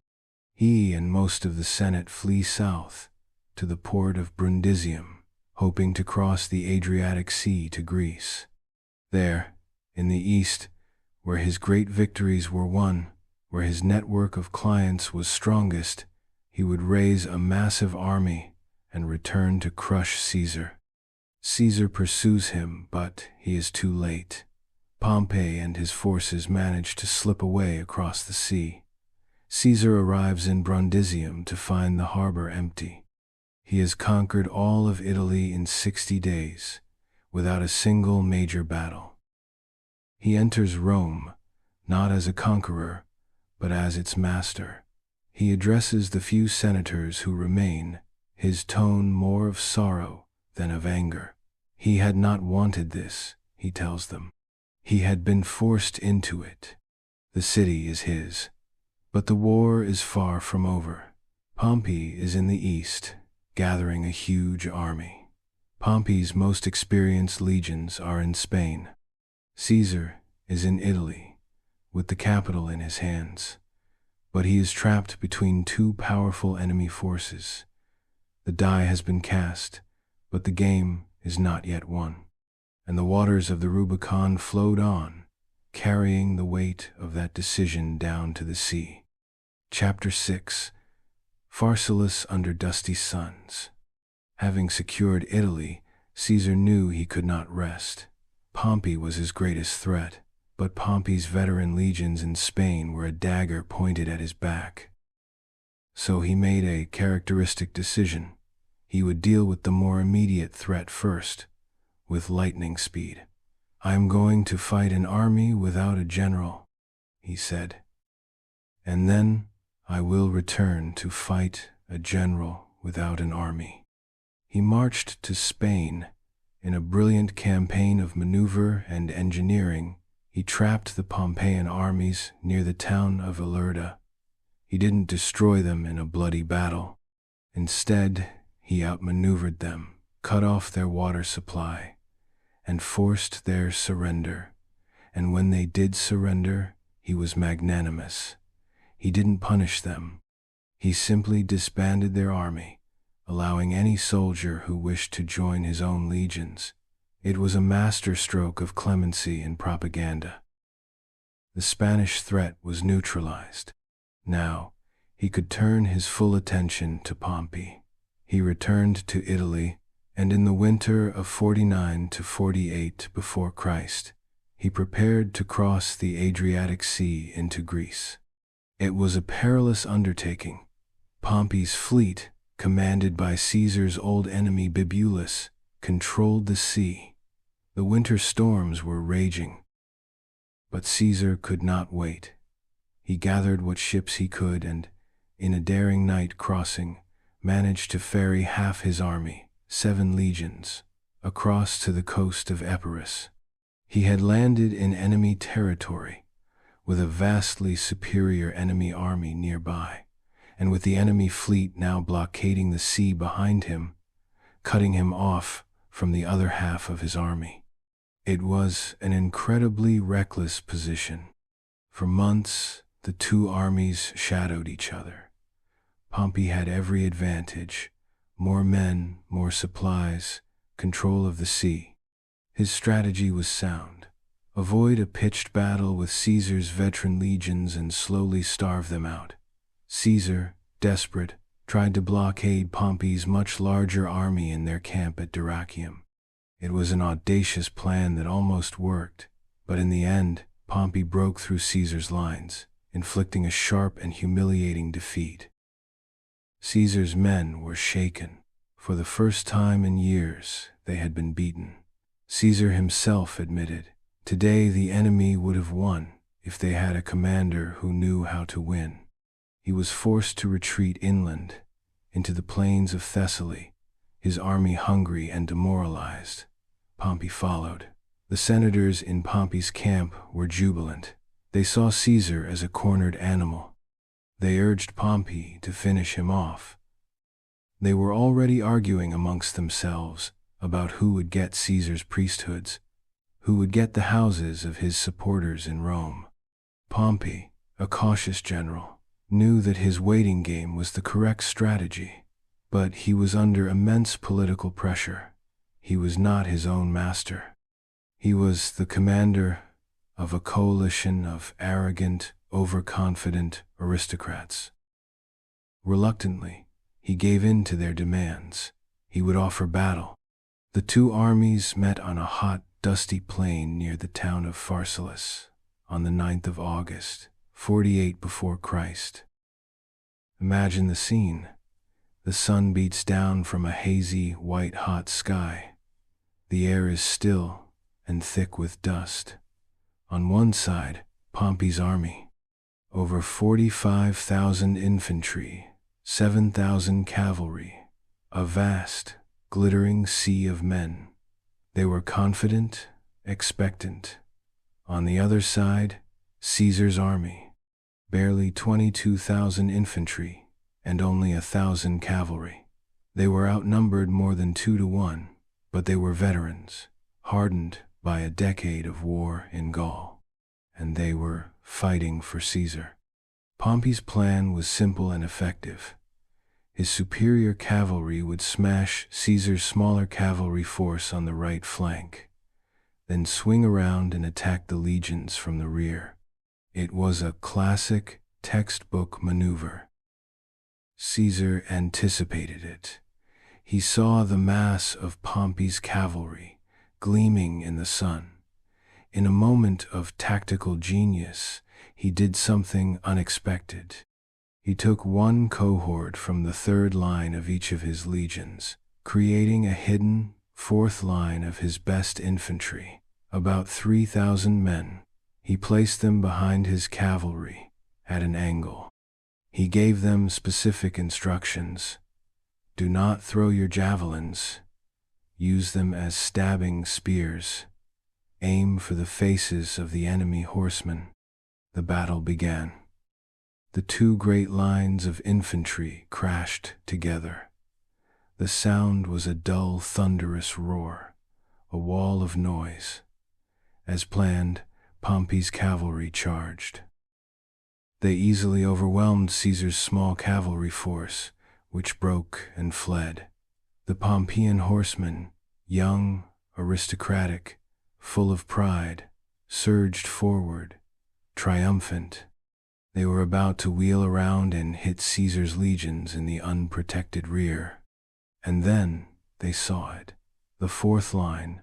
He and most of the Senate flee south to the port of Brundisium, hoping to cross the Adriatic Sea to Greece. There, in the east, where his great victories were won, where his network of clients was strongest, he would raise a massive army and return to crush Caesar. Caesar pursues him, but he is too late. Pompey and his forces manage to slip away across the sea. Caesar arrives in Brundisium to find the harbor empty. He has conquered all of Italy in 60 days, without a single major battle. He enters Rome, not as a conqueror, but as its master. He addresses the few senators who remain, his tone more of sorrow than of anger. He had not wanted this, he tells them. He had been forced into it. The city is his. But the war is far from over. Pompey is in the east, gathering a huge army. Pompey's most experienced legions are in Spain. Caesar is in Italy, with the capital in his hands. But he is trapped between two powerful enemy forces. The die has been cast, but the game is not yet won. And the waters of the Rubicon flowed on, carrying the weight of that decision down to the sea. Chapter 6. Pharsalus under dusty suns. Having secured Italy, Caesar knew he could not rest. Pompey was his greatest threat, but Pompey's veteran legions in Spain were a dagger pointed at his back. So he made a characteristic decision. He would deal with the more immediate threat first, with lightning speed. "I am going to fight an army without a general," he said. "And then I will return to fight a general without an army." He marched to Spain. In a brilliant campaign of maneuver and engineering, he trapped the Pompeian armies near the town of Ilerda. He didn't destroy them in a bloody battle. Instead, he outmaneuvered them, cut off their water supply, and forced their surrender. And when they did surrender, he was magnanimous. He didn't punish them. He simply disbanded their army, allowing any soldier who wished to join his own legions. It was a masterstroke of clemency and propaganda. The Spanish threat was neutralized. Now, he could turn his full attention to Pompey. He returned to Italy, and in the winter of 49 to 48 before Christ, he prepared to cross the Adriatic Sea into Greece. It was a perilous undertaking. Pompey's fleet, commanded by Caesar's old enemy Bibulus, controlled the sea. The winter storms were raging. But Caesar could not wait. He gathered what ships he could and, in a daring night crossing, managed to ferry half his army, 7 legions, across to the coast of Epirus. He had landed in enemy territory, with a vastly superior enemy army nearby, and with the enemy fleet now blockading the sea behind him, cutting him off from the other half of his army. It was an incredibly reckless position. For months, the two armies shadowed each other. Pompey had every advantage: more men, more supplies, control of the sea. His strategy was sound. Avoid a pitched battle with Caesar's veteran legions and slowly starve them out. Caesar, desperate, tried to blockade Pompey's much larger army in their camp at Dyrrhachium. It was an audacious plan that almost worked, but in the end, Pompey broke through Caesar's lines, inflicting a sharp and humiliating defeat. Caesar's men were shaken. For the first time in years, they had been beaten. Caesar himself admitted, today the enemy would have won if they had a commander who knew how to win. He was forced to retreat inland, into the plains of Thessaly, his army hungry and demoralized. Pompey followed. The senators in Pompey's camp were jubilant. They saw Caesar as a cornered animal. They urged Pompey to finish him off. They were already arguing amongst themselves about who would get Caesar's priesthoods, who would get the houses of his supporters in Rome. Pompey, a cautious general, knew that his waiting game was the correct strategy, but he was under immense political pressure. He was not his own master. He was the commander of a coalition of arrogant, overconfident aristocrats. Reluctantly, he gave in to their demands. He would offer battle. The two armies met on a hot, dusty plain near the town of Pharsalus on the 9th of August, 48 before Christ. Imagine the scene. The sun beats down from a hazy, white-hot sky. The air is still and thick with dust. On one side, Pompey's army. Over 45,000 infantry, 7,000 cavalry, a vast, glittering sea of men. They were confident, expectant. On the other side, Caesar's army, barely 22,000 infantry and only 1,000 cavalry. They were outnumbered more than 2 to 1, but they were veterans, hardened by a decade of war in Gaul, and they were fighting for Caesar. Pompey's plan was simple and effective. His superior cavalry would smash Caesar's smaller cavalry force on the right flank, then swing around and attack the legions from the rear. It was a classic, textbook maneuver. Caesar anticipated it. He saw the mass of Pompey's cavalry gleaming in the sun. In a moment of tactical genius, he did something unexpected. He took one cohort from the third line of each of his legions, creating a hidden fourth line of his best infantry, about 3,000 men. He placed them behind his cavalry at an angle. He gave them specific instructions. Do not throw your javelins. Use them as stabbing spears. Aim for the faces of the enemy horsemen. The battle began. The two great lines of infantry crashed together. The sound was a dull, thunderous roar, a wall of noise. As planned, Pompey's cavalry charged. They easily overwhelmed Caesar's small cavalry force, which broke and fled. The Pompeian horsemen, young, aristocratic, full of pride, surged forward, triumphant. They were about to wheel around and hit Caesar's legions in the unprotected rear. And then they saw it. The fourth line,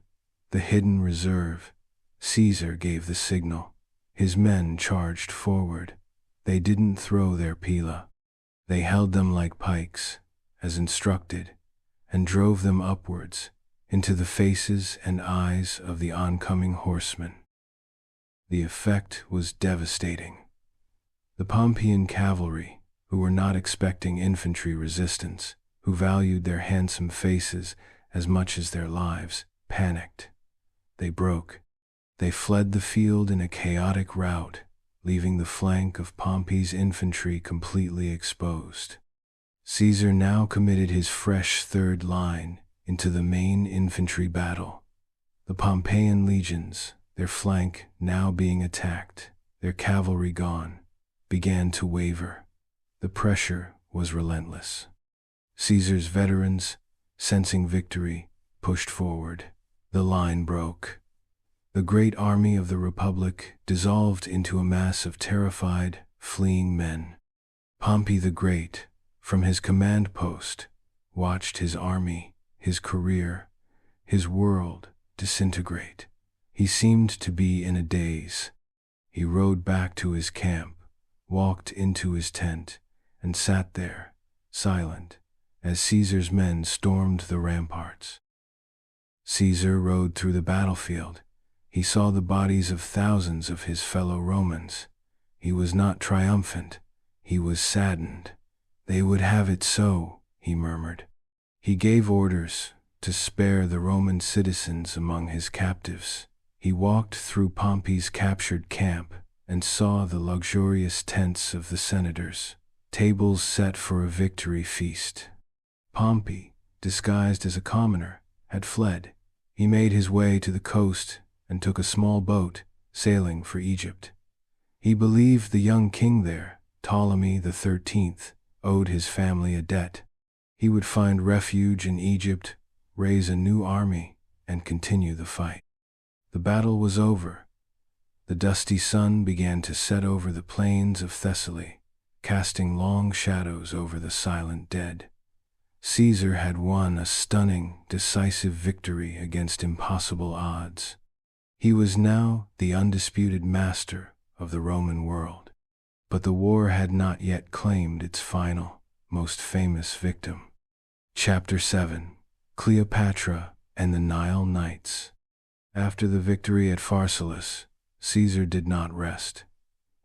the hidden reserve. Caesar gave the signal. His men charged forward. They didn't throw their pila. They held them like pikes, as instructed, and drove them upwards into the faces and eyes of the oncoming horsemen. The effect was devastating. The Pompeian cavalry, who were not expecting infantry resistance, who valued their handsome faces as much as their lives, panicked. They broke. They fled the field in a chaotic rout, leaving the flank of Pompey's infantry completely exposed. Caesar now committed his fresh third line into the main infantry battle. The Pompeian legions, their flank now being attacked, their cavalry gone, began to waver. The pressure was relentless. Caesar's veterans, sensing victory, pushed forward. The line broke. The great army of the Republic dissolved into a mass of terrified, fleeing men. Pompey the Great, from his command post, watched his army, his career, his world disintegrate. He seemed to be in a daze. He rode back to his camp, walked into his tent, and sat there, silent, as Caesar's men stormed the ramparts. Caesar rode through the battlefield. He saw the bodies of thousands of his fellow Romans. He was not triumphant. He was saddened. They would have it so, he murmured. He gave orders to spare the Roman citizens among his captives. He walked through Pompey's captured camp and saw the luxurious tents of the senators, tables set for a victory feast. Pompey, disguised as a commoner, had fled. He made his way to the coast and took a small boat, sailing for Egypt. He believed the young king there, Ptolemy the 13th, owed his family a debt. He would find refuge in Egypt, raise a new army, and continue the fight. The battle was over. The dusty sun began to set over the plains of Thessaly, casting long shadows over the silent dead. Caesar had won a stunning, decisive victory against impossible odds. He was now the undisputed master of the Roman world. But the war had not yet claimed its final, most famous victim. Chapter 7: Cleopatra and the Nile Knights. After the victory at Pharsalus, Caesar did not rest.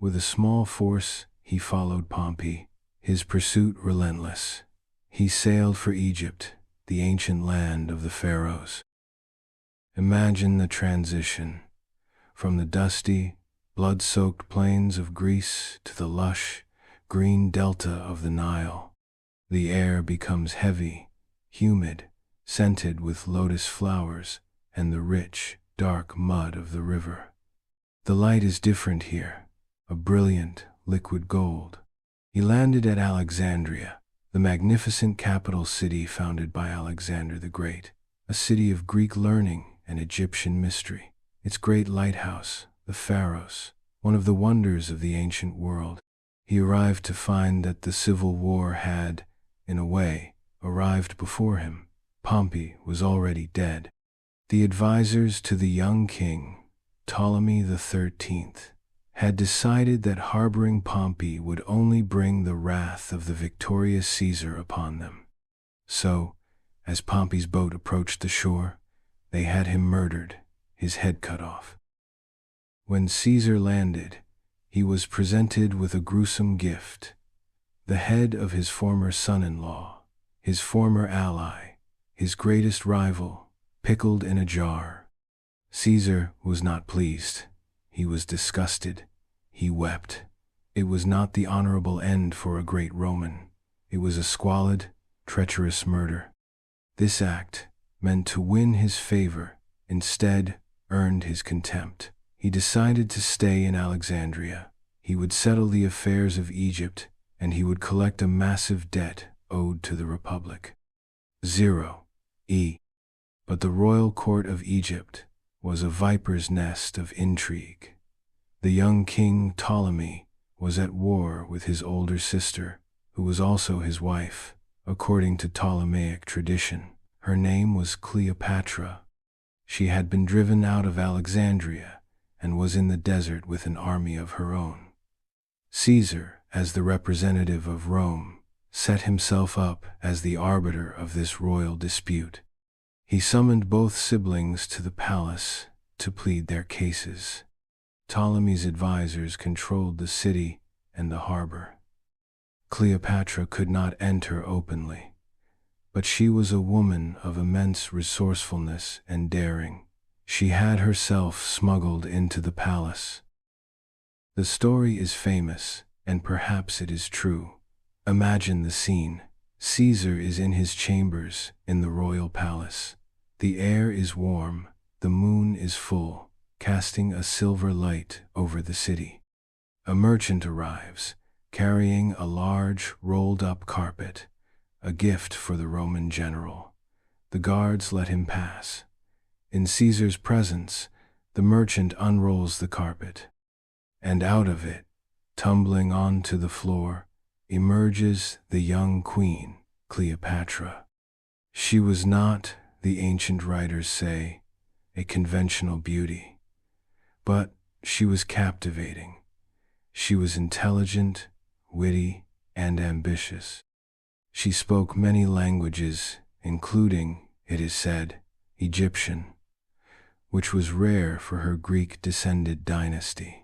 With a small force, he followed Pompey, his pursuit relentless. He sailed for Egypt, the ancient land of the pharaohs. Imagine the transition from the dusty, blood-soaked plains of Greece to the lush, green delta of the Nile. The air becomes heavy, humid, scented with lotus flowers and the rich, dark mud of the river. The light is different here, a brilliant, liquid gold. He landed at Alexandria, the magnificent capital city founded by Alexander the Great, a city of Greek learning and Egyptian mystery. Its great lighthouse, the Pharos, one of the wonders of the ancient world. He arrived to find that the civil war had, in a way, arrived before him. Pompey was already dead. The advisors to the young king, Ptolemy the 13th, had decided that harboring Pompey would only bring the wrath of the victorious Caesar upon them. So, as Pompey's boat approached the shore, they had him murdered, his head cut off. When Caesar landed, he was presented with a gruesome gift: the head of his former son-in-law, his former ally, his greatest rival, pickled in a jar. Caesar was not pleased. He was disgusted. He wept. It was not the honorable end for a great Roman. It was a squalid, treacherous murder. This act, meant to win his favor, instead earned his contempt. He decided to stay in Alexandria. He would settle the affairs of Egypt, and he would collect a massive debt owed to the Republic. But the royal court of Egypt was a viper's nest of intrigue. The young king Ptolemy was at war with his older sister, who was also his wife, according to Ptolemaic tradition. Her name was Cleopatra. She had been driven out of Alexandria and was in the desert with an army of her own. Caesar, as the representative of Rome, set himself up as the arbiter of this royal dispute. He summoned both siblings to the palace to plead their cases. Ptolemy's advisors controlled the city and the harbor. Cleopatra could not enter openly, but she was a woman of immense resourcefulness and daring. She had herself smuggled into the palace. The story is famous, and perhaps it is true. Imagine the scene. Caesar is in his chambers in the royal palace. The air is warm, the moon is full, casting a silver light over the city. A merchant arrives, carrying a large, rolled-up carpet, a gift for the Roman general. The guards let him pass. In Caesar's presence, the merchant unrolls the carpet, and out of it, tumbling onto the floor, emerges the young queen, Cleopatra. She was not, the ancient writers say, a conventional beauty, but she was captivating. She was intelligent, witty, and ambitious. She spoke many languages, including, it is said, Egyptian, which was rare for her Greek-descended dynasty.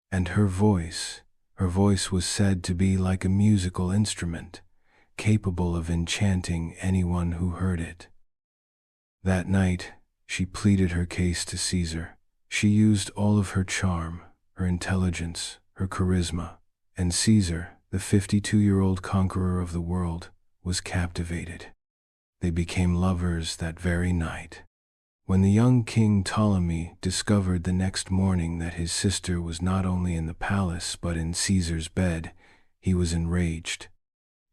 And her voice was said to be like a musical instrument, capable of enchanting anyone who heard it. That night, she pleaded her case to Caesar. She used all of her charm, her intelligence, her charisma, and Caesar, the 52-year-old conqueror of the world, was captivated. They became lovers that very night. When the young King Ptolemy discovered the next morning that his sister was not only in the palace but in Caesar's bed, he was enraged.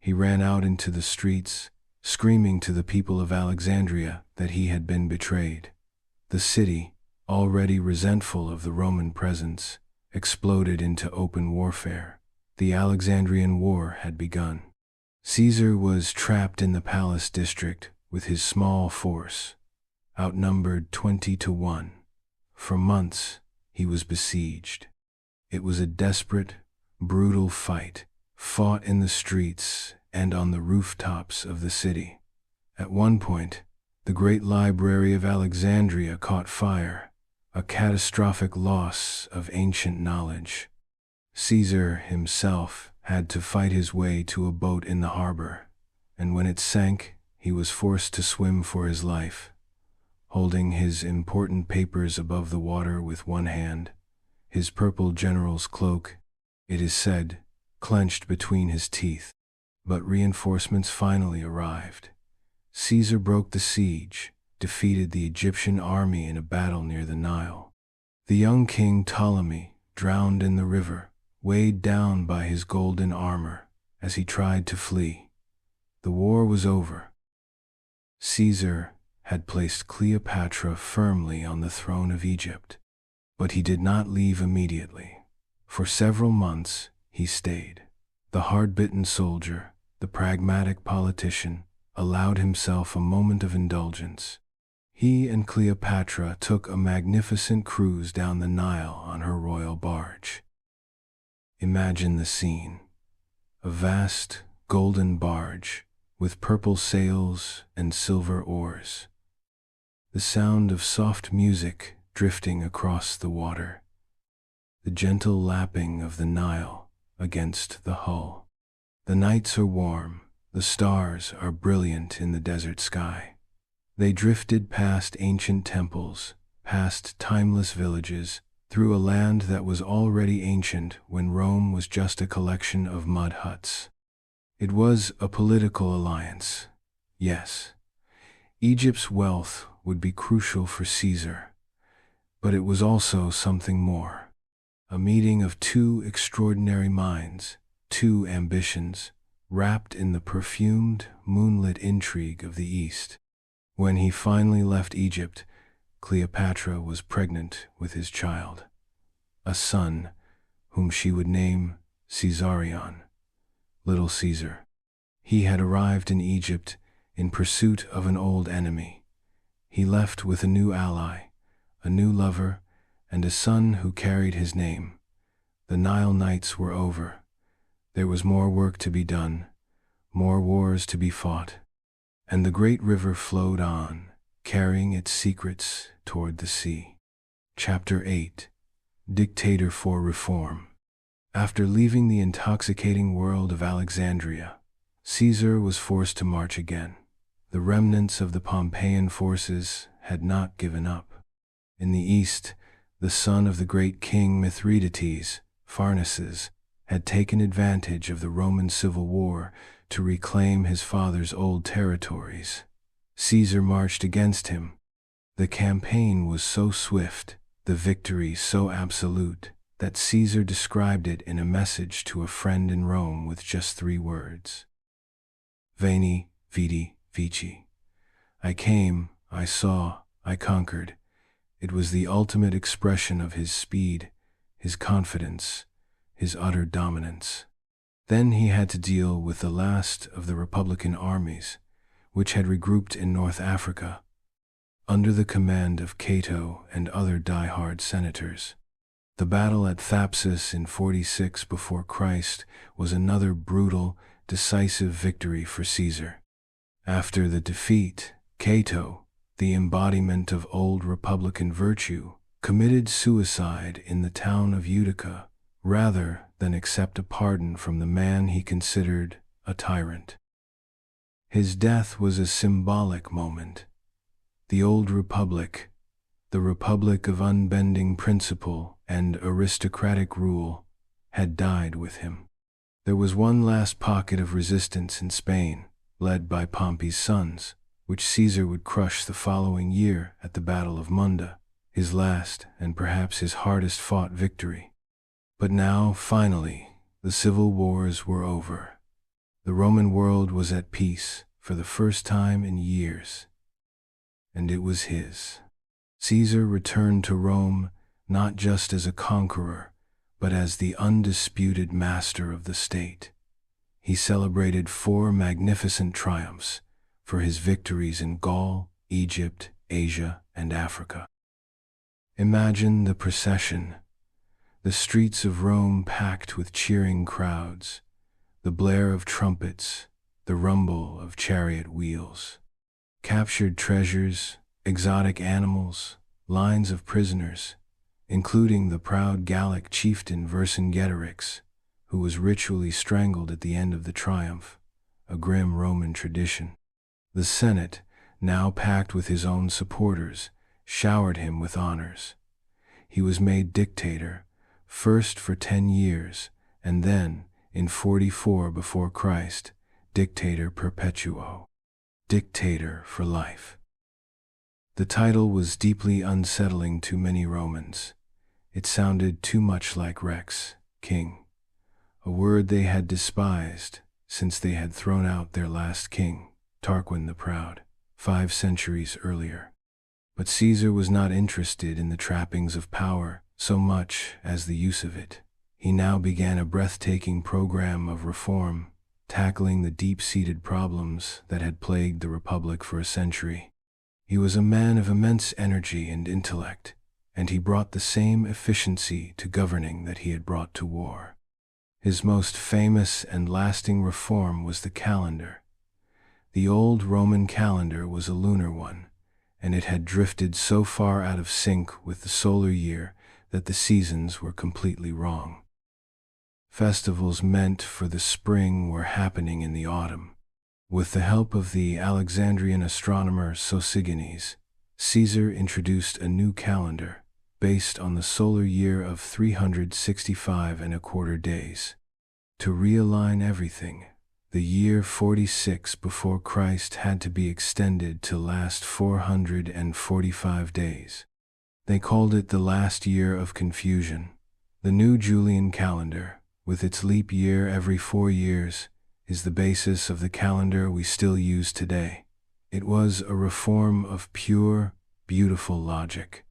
He ran out into the streets, screaming to the people of Alexandria that he had been betrayed. The city, already resentful of the Roman presence, exploded into open warfare. The Alexandrian War had begun. Caesar was trapped in the palace district with his small force, outnumbered 20-1. For months, he was besieged. It was a desperate, brutal fight, fought in the streets and on the rooftops of the city. At one point, the great library of Alexandria caught fire, a catastrophic loss of ancient knowledge. Caesar himself had to fight his way to a boat in the harbor, and when it sank, he was forced to swim for his life, holding his important papers above the water with one hand, his purple general's cloak, it is said, clenched between his teeth. But reinforcements finally arrived. Caesar broke the siege, defeated the Egyptian army in a battle near the Nile. The young king Ptolemy drowned in the river, weighed down by his golden armor as he tried to flee. The war was over. Caesar had placed Cleopatra firmly on the throne of Egypt, but he did not leave immediately. For several months, he stayed. The hard-bitten soldier, the pragmatic politician, allowed himself a moment of indulgence. He and Cleopatra took a magnificent cruise down the Nile on her royal barge. Imagine the scene. A vast, golden barge with purple sails and silver oars. The sound of soft music drifting across the water. The gentle lapping of the Nile against the hull. The nights are warm, the stars are brilliant in the desert sky. They drifted past ancient temples, past timeless villages, through a land that was already ancient when Rome was just a collection of mud huts. It was a political alliance, yes. Egypt's wealth would be crucial for Caesar, but it was also something more. A meeting of two extraordinary minds, two ambitions, wrapped in the perfumed, moonlit intrigue of the East. When he finally left Egypt, Cleopatra was pregnant with his child, a son whom she would name Caesarion, Little Caesar. He had arrived in Egypt in pursuit of an old enemy. He left with a new ally, a new lover, and a son who carried his name, The Nile nights were over. There was more work to be done, more wars to be fought, and the great river flowed on, carrying its secrets toward the sea. Chapter 8. Dictator for Reform. After leaving the intoxicating world of Alexandria, Caesar was forced to march again. The remnants of the Pompeian forces had not given up. In the east, the son of the great king Mithridates, Pharnaces, had taken advantage of the Roman civil war to reclaim his father's old territories. Caesar marched against him. The campaign was so swift, the victory so absolute, that Caesar described it in a message to a friend in Rome with just 3 words. Veni, vidi, vici. I came, I saw, I conquered. It was the ultimate expression of his speed, his confidence, his utter dominance. Then he had to deal with the last of the Republican armies, which had regrouped in North Africa, under the command of Cato and other die-hard senators. The battle at Thapsus in 46 before Christ was another brutal, decisive victory for Caesar. After the defeat, Cato, the embodiment of old Republican virtue, committed suicide in the town of Utica, rather than accept a pardon from the man he considered a tyrant. His death was a symbolic moment. The old republic, the republic of unbending principle and aristocratic rule, had died with him. There was one last pocket of resistance in Spain, led by Pompey's sons, which Caesar would crush the following year at the Battle of Munda, his last and perhaps his hardest-fought victory. But now, finally, the civil wars were over. The Roman world was at peace for the first time in years, and it was his. Caesar returned to Rome not just as a conqueror, but as the undisputed master of the state. He celebrated 4 magnificent triumphs for his victories in Gaul, Egypt, Asia, and Africa. Imagine the procession. The streets of Rome packed with cheering crowds, the blare of trumpets, the rumble of chariot wheels. Captured treasures, exotic animals, lines of prisoners, including the proud Gallic chieftain Vercingetorix, who was ritually strangled at the end of the triumph, a grim Roman tradition. The Senate, now packed with his own supporters, showered him with honors. He was made dictator, first for 10 years, and then, in 44 before Christ, dictator perpetuo, dictator for life. The title was deeply unsettling to many Romans. It sounded too much like Rex, king, a word they had despised since they had thrown out their last king, Tarquin the Proud, 5 centuries earlier. But Caesar was not interested in the trappings of power so much as the use of it. He now began a breathtaking program of reform, tackling the deep-seated problems that had plagued the Republic for a century. He was a man of immense energy and intellect, and he brought the same efficiency to governing that he had brought to war. His most famous and lasting reform was the calendar. The old Roman calendar was a lunar one, and it had drifted so far out of sync with the solar year that the seasons were completely wrong. Festivals meant for the spring were happening in the autumn. With the help of the Alexandrian astronomer Sosigenes, Caesar introduced a new calendar based on the solar year of 365¼ days. To realign everything, the year 46 before Christ had to be extended to last 445 days. They called it the last year of confusion. The new Julian calendar, with its leap year every 4 years, is the basis of the calendar we still use today. It was a reform of pure, beautiful logic,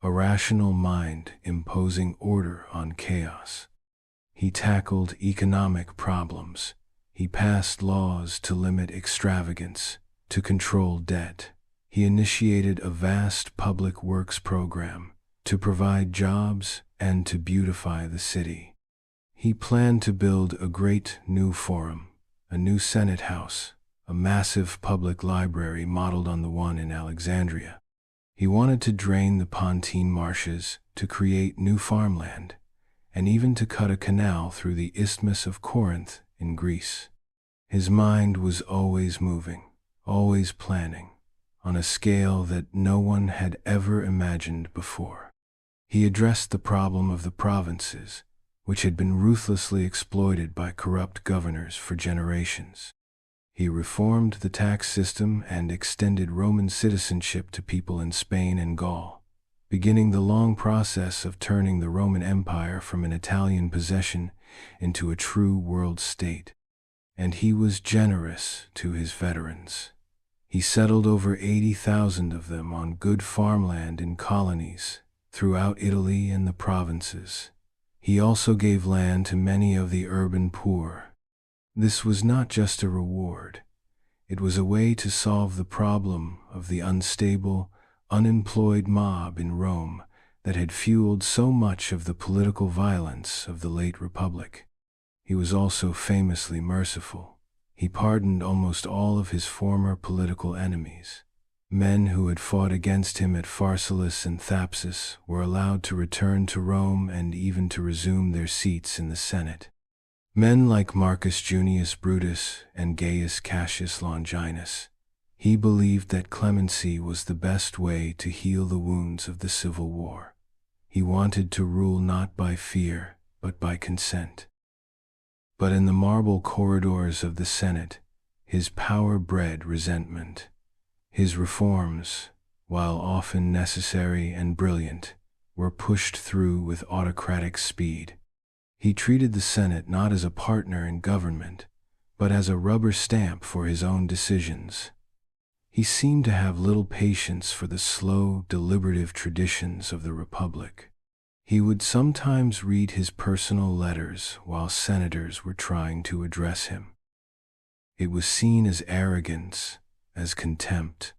a rational mind imposing order on chaos. He tackled economic problems. He passed laws to limit extravagance, to control debt. He initiated a vast public works program to provide jobs, and to beautify the city. He planned to build a great new forum, a new Senate house, a massive public library modeled on the one in Alexandria. He wanted to drain the Pontine marshes, to create new farmland, and even to cut a canal through the Isthmus of Corinth in Greece. His mind was always moving, always planning, on a scale that no one had ever imagined before. He addressed the problem of the provinces, which had been ruthlessly exploited by corrupt governors for generations. He reformed the tax system and extended Roman citizenship to people in Spain and Gaul, beginning the long process of turning the Roman Empire from an Italian possession into a true world state. And he was generous to his veterans. He settled over 80,000 of them on good farmland in colonies throughout Italy and the provinces. He also gave land to many of the urban poor. This was not just a reward. It was a way to solve the problem of the unstable, unemployed mob in Rome that had fueled so much of the political violence of the late Republic. He was also famously merciful. He pardoned almost all of his former political enemies. Men who had fought against him at Pharsalus and Thapsus were allowed to return to Rome and even to resume their seats in the Senate. Men like Marcus Junius Brutus and Gaius Cassius Longinus. He believed that clemency was the best way to heal the wounds of the civil war. He wanted to rule not by fear, but by consent. But in the marble corridors of the Senate, his power bred resentment. His reforms, while often necessary and brilliant, were pushed through with autocratic speed. He treated the Senate not as a partner in government, but as a rubber stamp for his own decisions. He seemed to have little patience for the slow, deliberative traditions of the Republic. He would sometimes read his personal letters while senators were trying to address him. It was seen as arrogance, as contempt.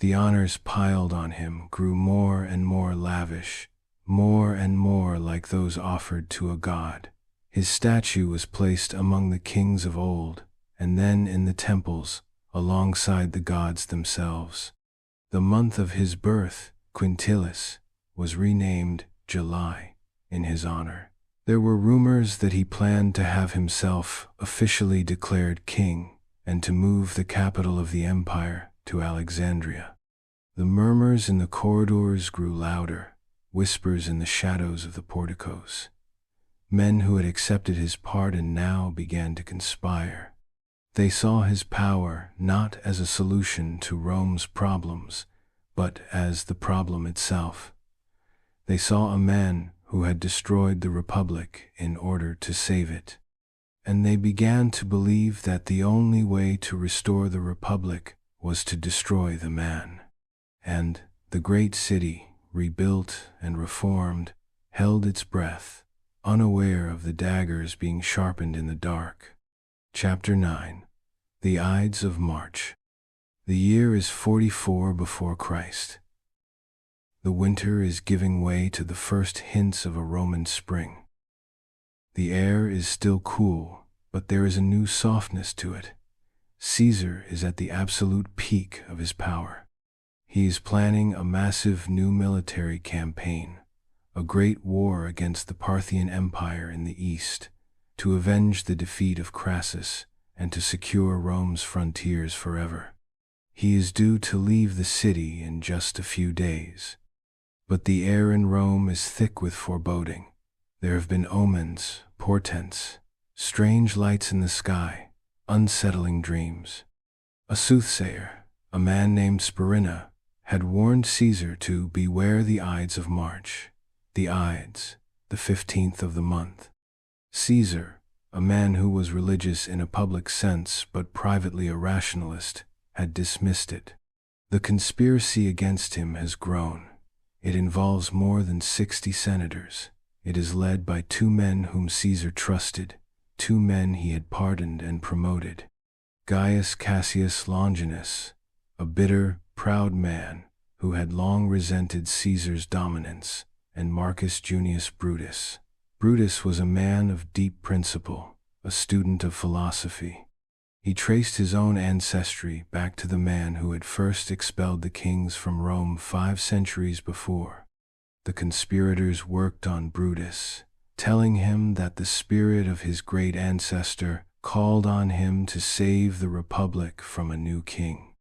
The honors piled on him grew more and more lavish, more and more like those offered to a god. His statue was placed among the kings of old, and then in the temples, alongside the gods themselves. The month of his birth, Quintilis, was renamed July in his honor. There were rumors that he planned to have himself officially declared king and to move the capital of the empire to Alexandria. The murmurs in the corridors grew louder, whispers in the shadows of the porticos. Men who had accepted his pardon now began to conspire. They saw his power not as a solution to Rome's problems, but as the problem itself. They saw a man who had destroyed the Republic in order to save it. And they began to believe that the only way to restore the Republic was to destroy the man. And the great city, rebuilt and reformed, held its breath, unaware of the daggers being sharpened in the dark. Chapter 9. The Ides of March. The year is 44 before Christ. The winter is giving way to the first hints of a Roman spring. The air is still cool, but there is a new softness to it. Caesar is at the absolute peak of his power. He is planning a massive new military campaign, a great war against the Parthian Empire in the east, to avenge the defeat of Crassus and to secure Rome's frontiers forever. He is due to leave the city in just a few days. But the air in Rome is thick with foreboding. There have been omens, portents, strange lights in the sky, unsettling dreams. A soothsayer, a man named Spurina, had warned Caesar to beware the Ides of March, the Ides, the 15th of the month. Caesar, a man who was religious in a public sense but privately a rationalist, had dismissed it. The conspiracy against him has grown. It involves more than 60 senators. It is led by 2 men whom Caesar trusted, 2 men he had pardoned and promoted. Gaius Cassius Longinus, a bitter, proud man who had long resented Caesar's dominance, and Marcus Junius Brutus. Brutus was a man of deep principle, a student of philosophy. He traced his own ancestry back to the man who had first expelled the kings from Rome 5 centuries before. The conspirators worked on Brutus, telling him that the spirit of his great ancestor called on him to save the republic from a new king.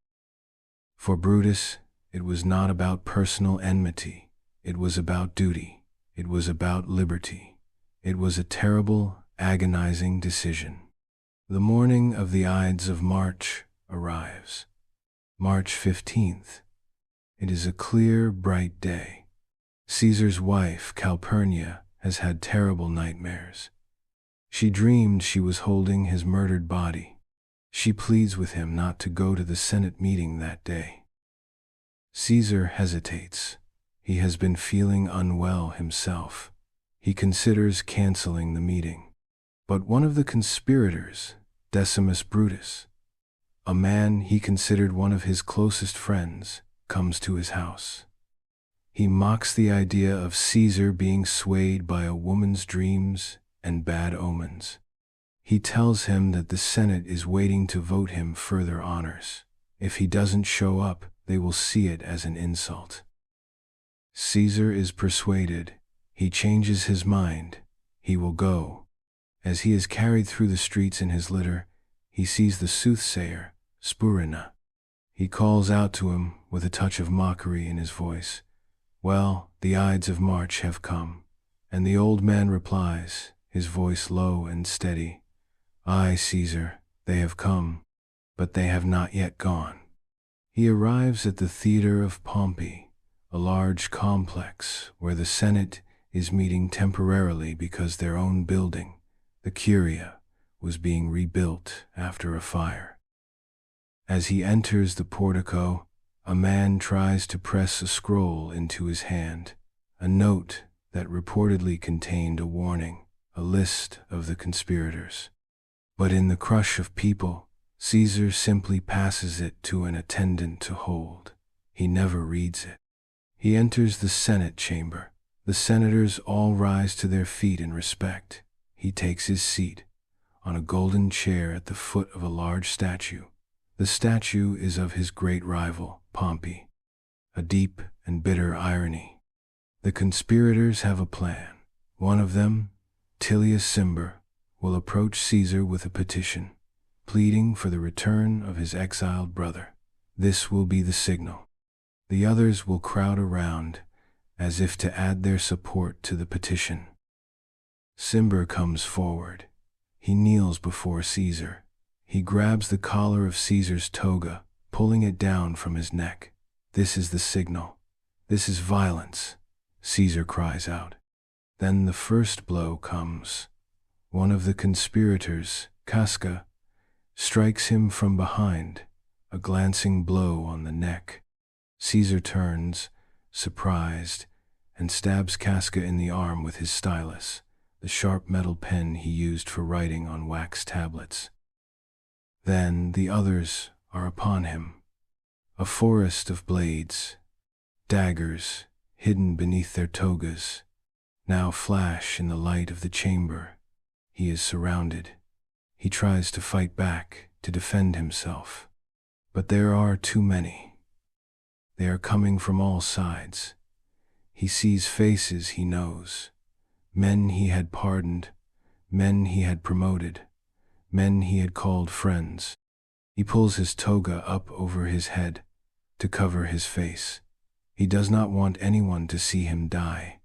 For Brutus, it was not about personal enmity. It was about duty. It was about liberty. It was a terrible, agonizing decision. The morning of the Ides of March arrives. March 15th. It is a clear, bright day. Caesar's wife, Calpurnia, has had terrible nightmares. She dreamed she was holding his murdered body. She pleads with him not to go to the Senate meeting that day. Caesar hesitates. He has been feeling unwell himself. He considers canceling the meeting. But one of the conspirators, Decimus Brutus, a man he considered one of his closest friends, comes to his house. He mocks the idea of Caesar being swayed by a woman's dreams and bad omens. He tells him that the Senate is waiting to vote him further honors. If he doesn't show up, they will see it as an insult. Caesar is persuaded. He changes his mind. He will go. As he is carried through the streets in his litter, he sees the soothsayer, Spurina. He calls out to him with a touch of mockery in his voice, "Well, the Ides of March have come." And the old man replies, his voice low and steady, "Aye, Caesar, they have come, but they have not yet gone." He arrives at the Theater of Pompey, a large complex where the Senate is meeting temporarily because their own building, the Curia, was being rebuilt after a fire. As he enters the portico, a man tries to press a scroll into his hand, a note that reportedly contained a warning, a list of the conspirators. But in the crush of people, Caesar simply passes it to an attendant to hold. He never reads it. He enters the Senate chamber. The senators all rise to their feet in respect. He takes his seat on a golden chair at the foot of a large statue. The statue is of his great rival, Pompey. A deep and bitter irony. The conspirators have a plan. One of them, Julius Caesar, will approach Caesar with a petition, pleading for the return of his exiled brother. This will be the signal. The others will crowd around, as if to add their support to the petition. Caesar comes forward. He kneels before Caesar. He grabs the collar of Caesar's toga, pulling it down from his neck. "This is the signal. This is violence," Caesar cries out. Then the first blow comes. One of the conspirators, Casca, strikes him from behind, a glancing blow on the neck. Caesar turns, surprised, and stabs Casca in the arm with his stylus, the sharp metal pen he used for writing on wax tablets. Then the others are upon him. A forest of blades, daggers, hidden beneath their togas, now flash in the light of the chamber. He is surrounded. He tries to fight back, to defend himself. But there are too many. They are coming from all sides. He sees faces he knows. Men he had pardoned, men he had promoted, men he had called friends. He pulls his toga up over his head to cover his face. He does not want anyone to see him die.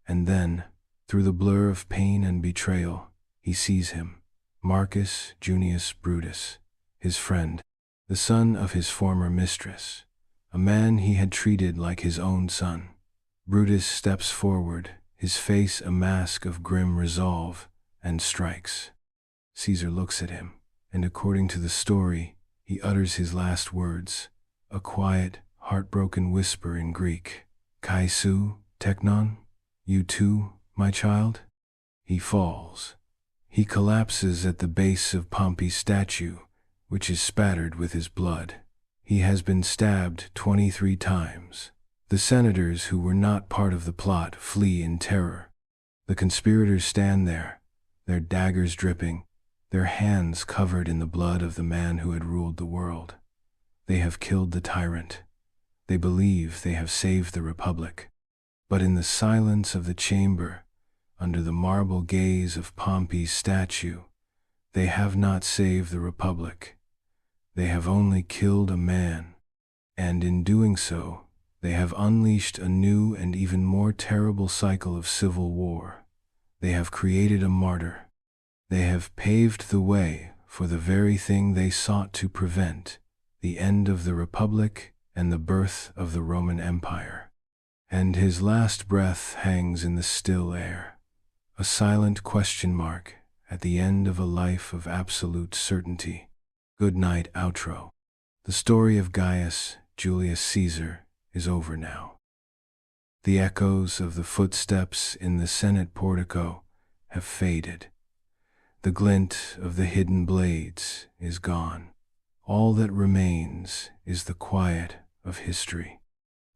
And then, through the blur of pain and betrayal, he sees him, Marcus Junius Brutus, his friend, the son of his former mistress, a man he had treated like his own son. Brutus steps forward, his face a mask of grim resolve, and strikes. Caesar looks at him, and according to the story, he utters his last words, a quiet, heartbroken whisper in Greek, "Kai su, teknon? You too, my child?" He falls. He collapses at the base of Pompey's statue, which is spattered with his blood. He has been stabbed 23 times. The senators who were not part of the plot flee in terror. The conspirators stand there, their daggers dripping, their hands covered in the blood of the man who had ruled the world. They have killed the tyrant. They believe they have saved the republic. But in the silence of the chamber, under the marble gaze of Pompey's statue, they have not saved the republic. They have only killed a man, and in doing so, they have unleashed a new and even more terrible cycle of civil war. They have created a martyr. They have paved the way for the very thing they sought to prevent, the end of the Republic and the birth of the Roman Empire. And his last breath hangs in the still air, a silent question mark at the end of a life of absolute certainty. Good night, outro. The story of Gaius Julius Caesar is over now. The echoes of the footsteps in the Senate portico have faded. The glint of the hidden blades is gone. All that remains is the quiet of history.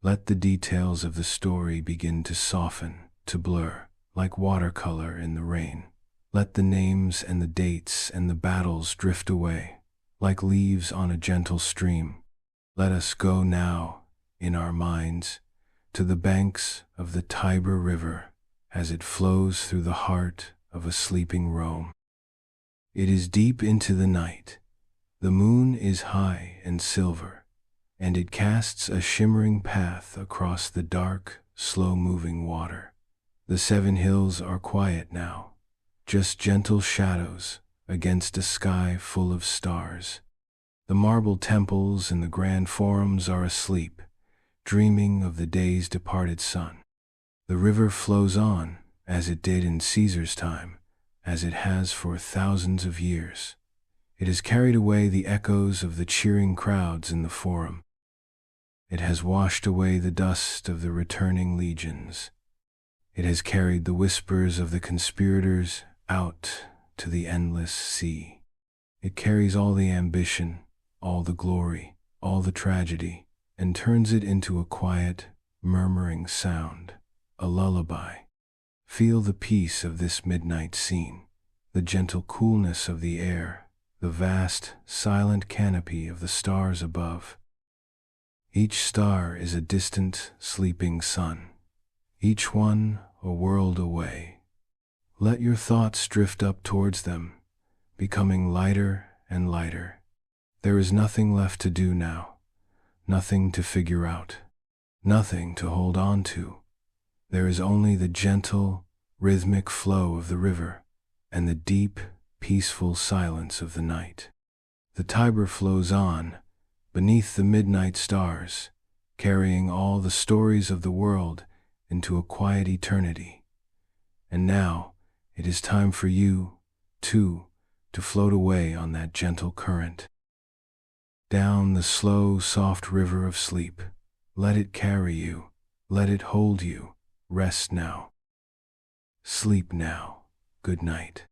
Let the details of the story begin to soften, to blur, like watercolor in the rain. Let the names and the dates and the battles drift away, like leaves on a gentle stream. Let us go now, in our minds, to the banks of the Tiber River as it flows through the heart of a sleeping Rome. It is deep into the night. The moon is high and silver, and it casts a shimmering path across the dark, slow-moving water. The 7 hills are quiet now, just gentle shadows against a sky full of stars. The marble temples and the grand forums are asleep, dreaming of the day's departed sun. The river flows on, as it did in Caesar's time, as it has for thousands of years. It has carried away the echoes of the cheering crowds in the forum. It has washed away the dust of the returning legions. It has carried the whispers of the conspirators out to the endless sea. It carries all the ambition, all the glory, all the tragedy, and turns it into a quiet, murmuring sound, a lullaby. Feel the peace of this midnight scene, the gentle coolness of the air, the vast, silent canopy of the stars above. Each star is a distant, sleeping sun, each one a world away. Let your thoughts drift up towards them, becoming lighter and lighter. There is nothing left to do now, nothing to figure out, nothing to hold on to. There is only the gentle, rhythmic flow of the river and the deep, peaceful silence of the night. The Tiber flows on, beneath the midnight stars, carrying all the stories of the world into a quiet eternity. And now, it is time for you, too, to float away on that gentle current. Down the slow, soft river of sleep. Let it carry you. Let it hold you. Rest now. Sleep now. Good night.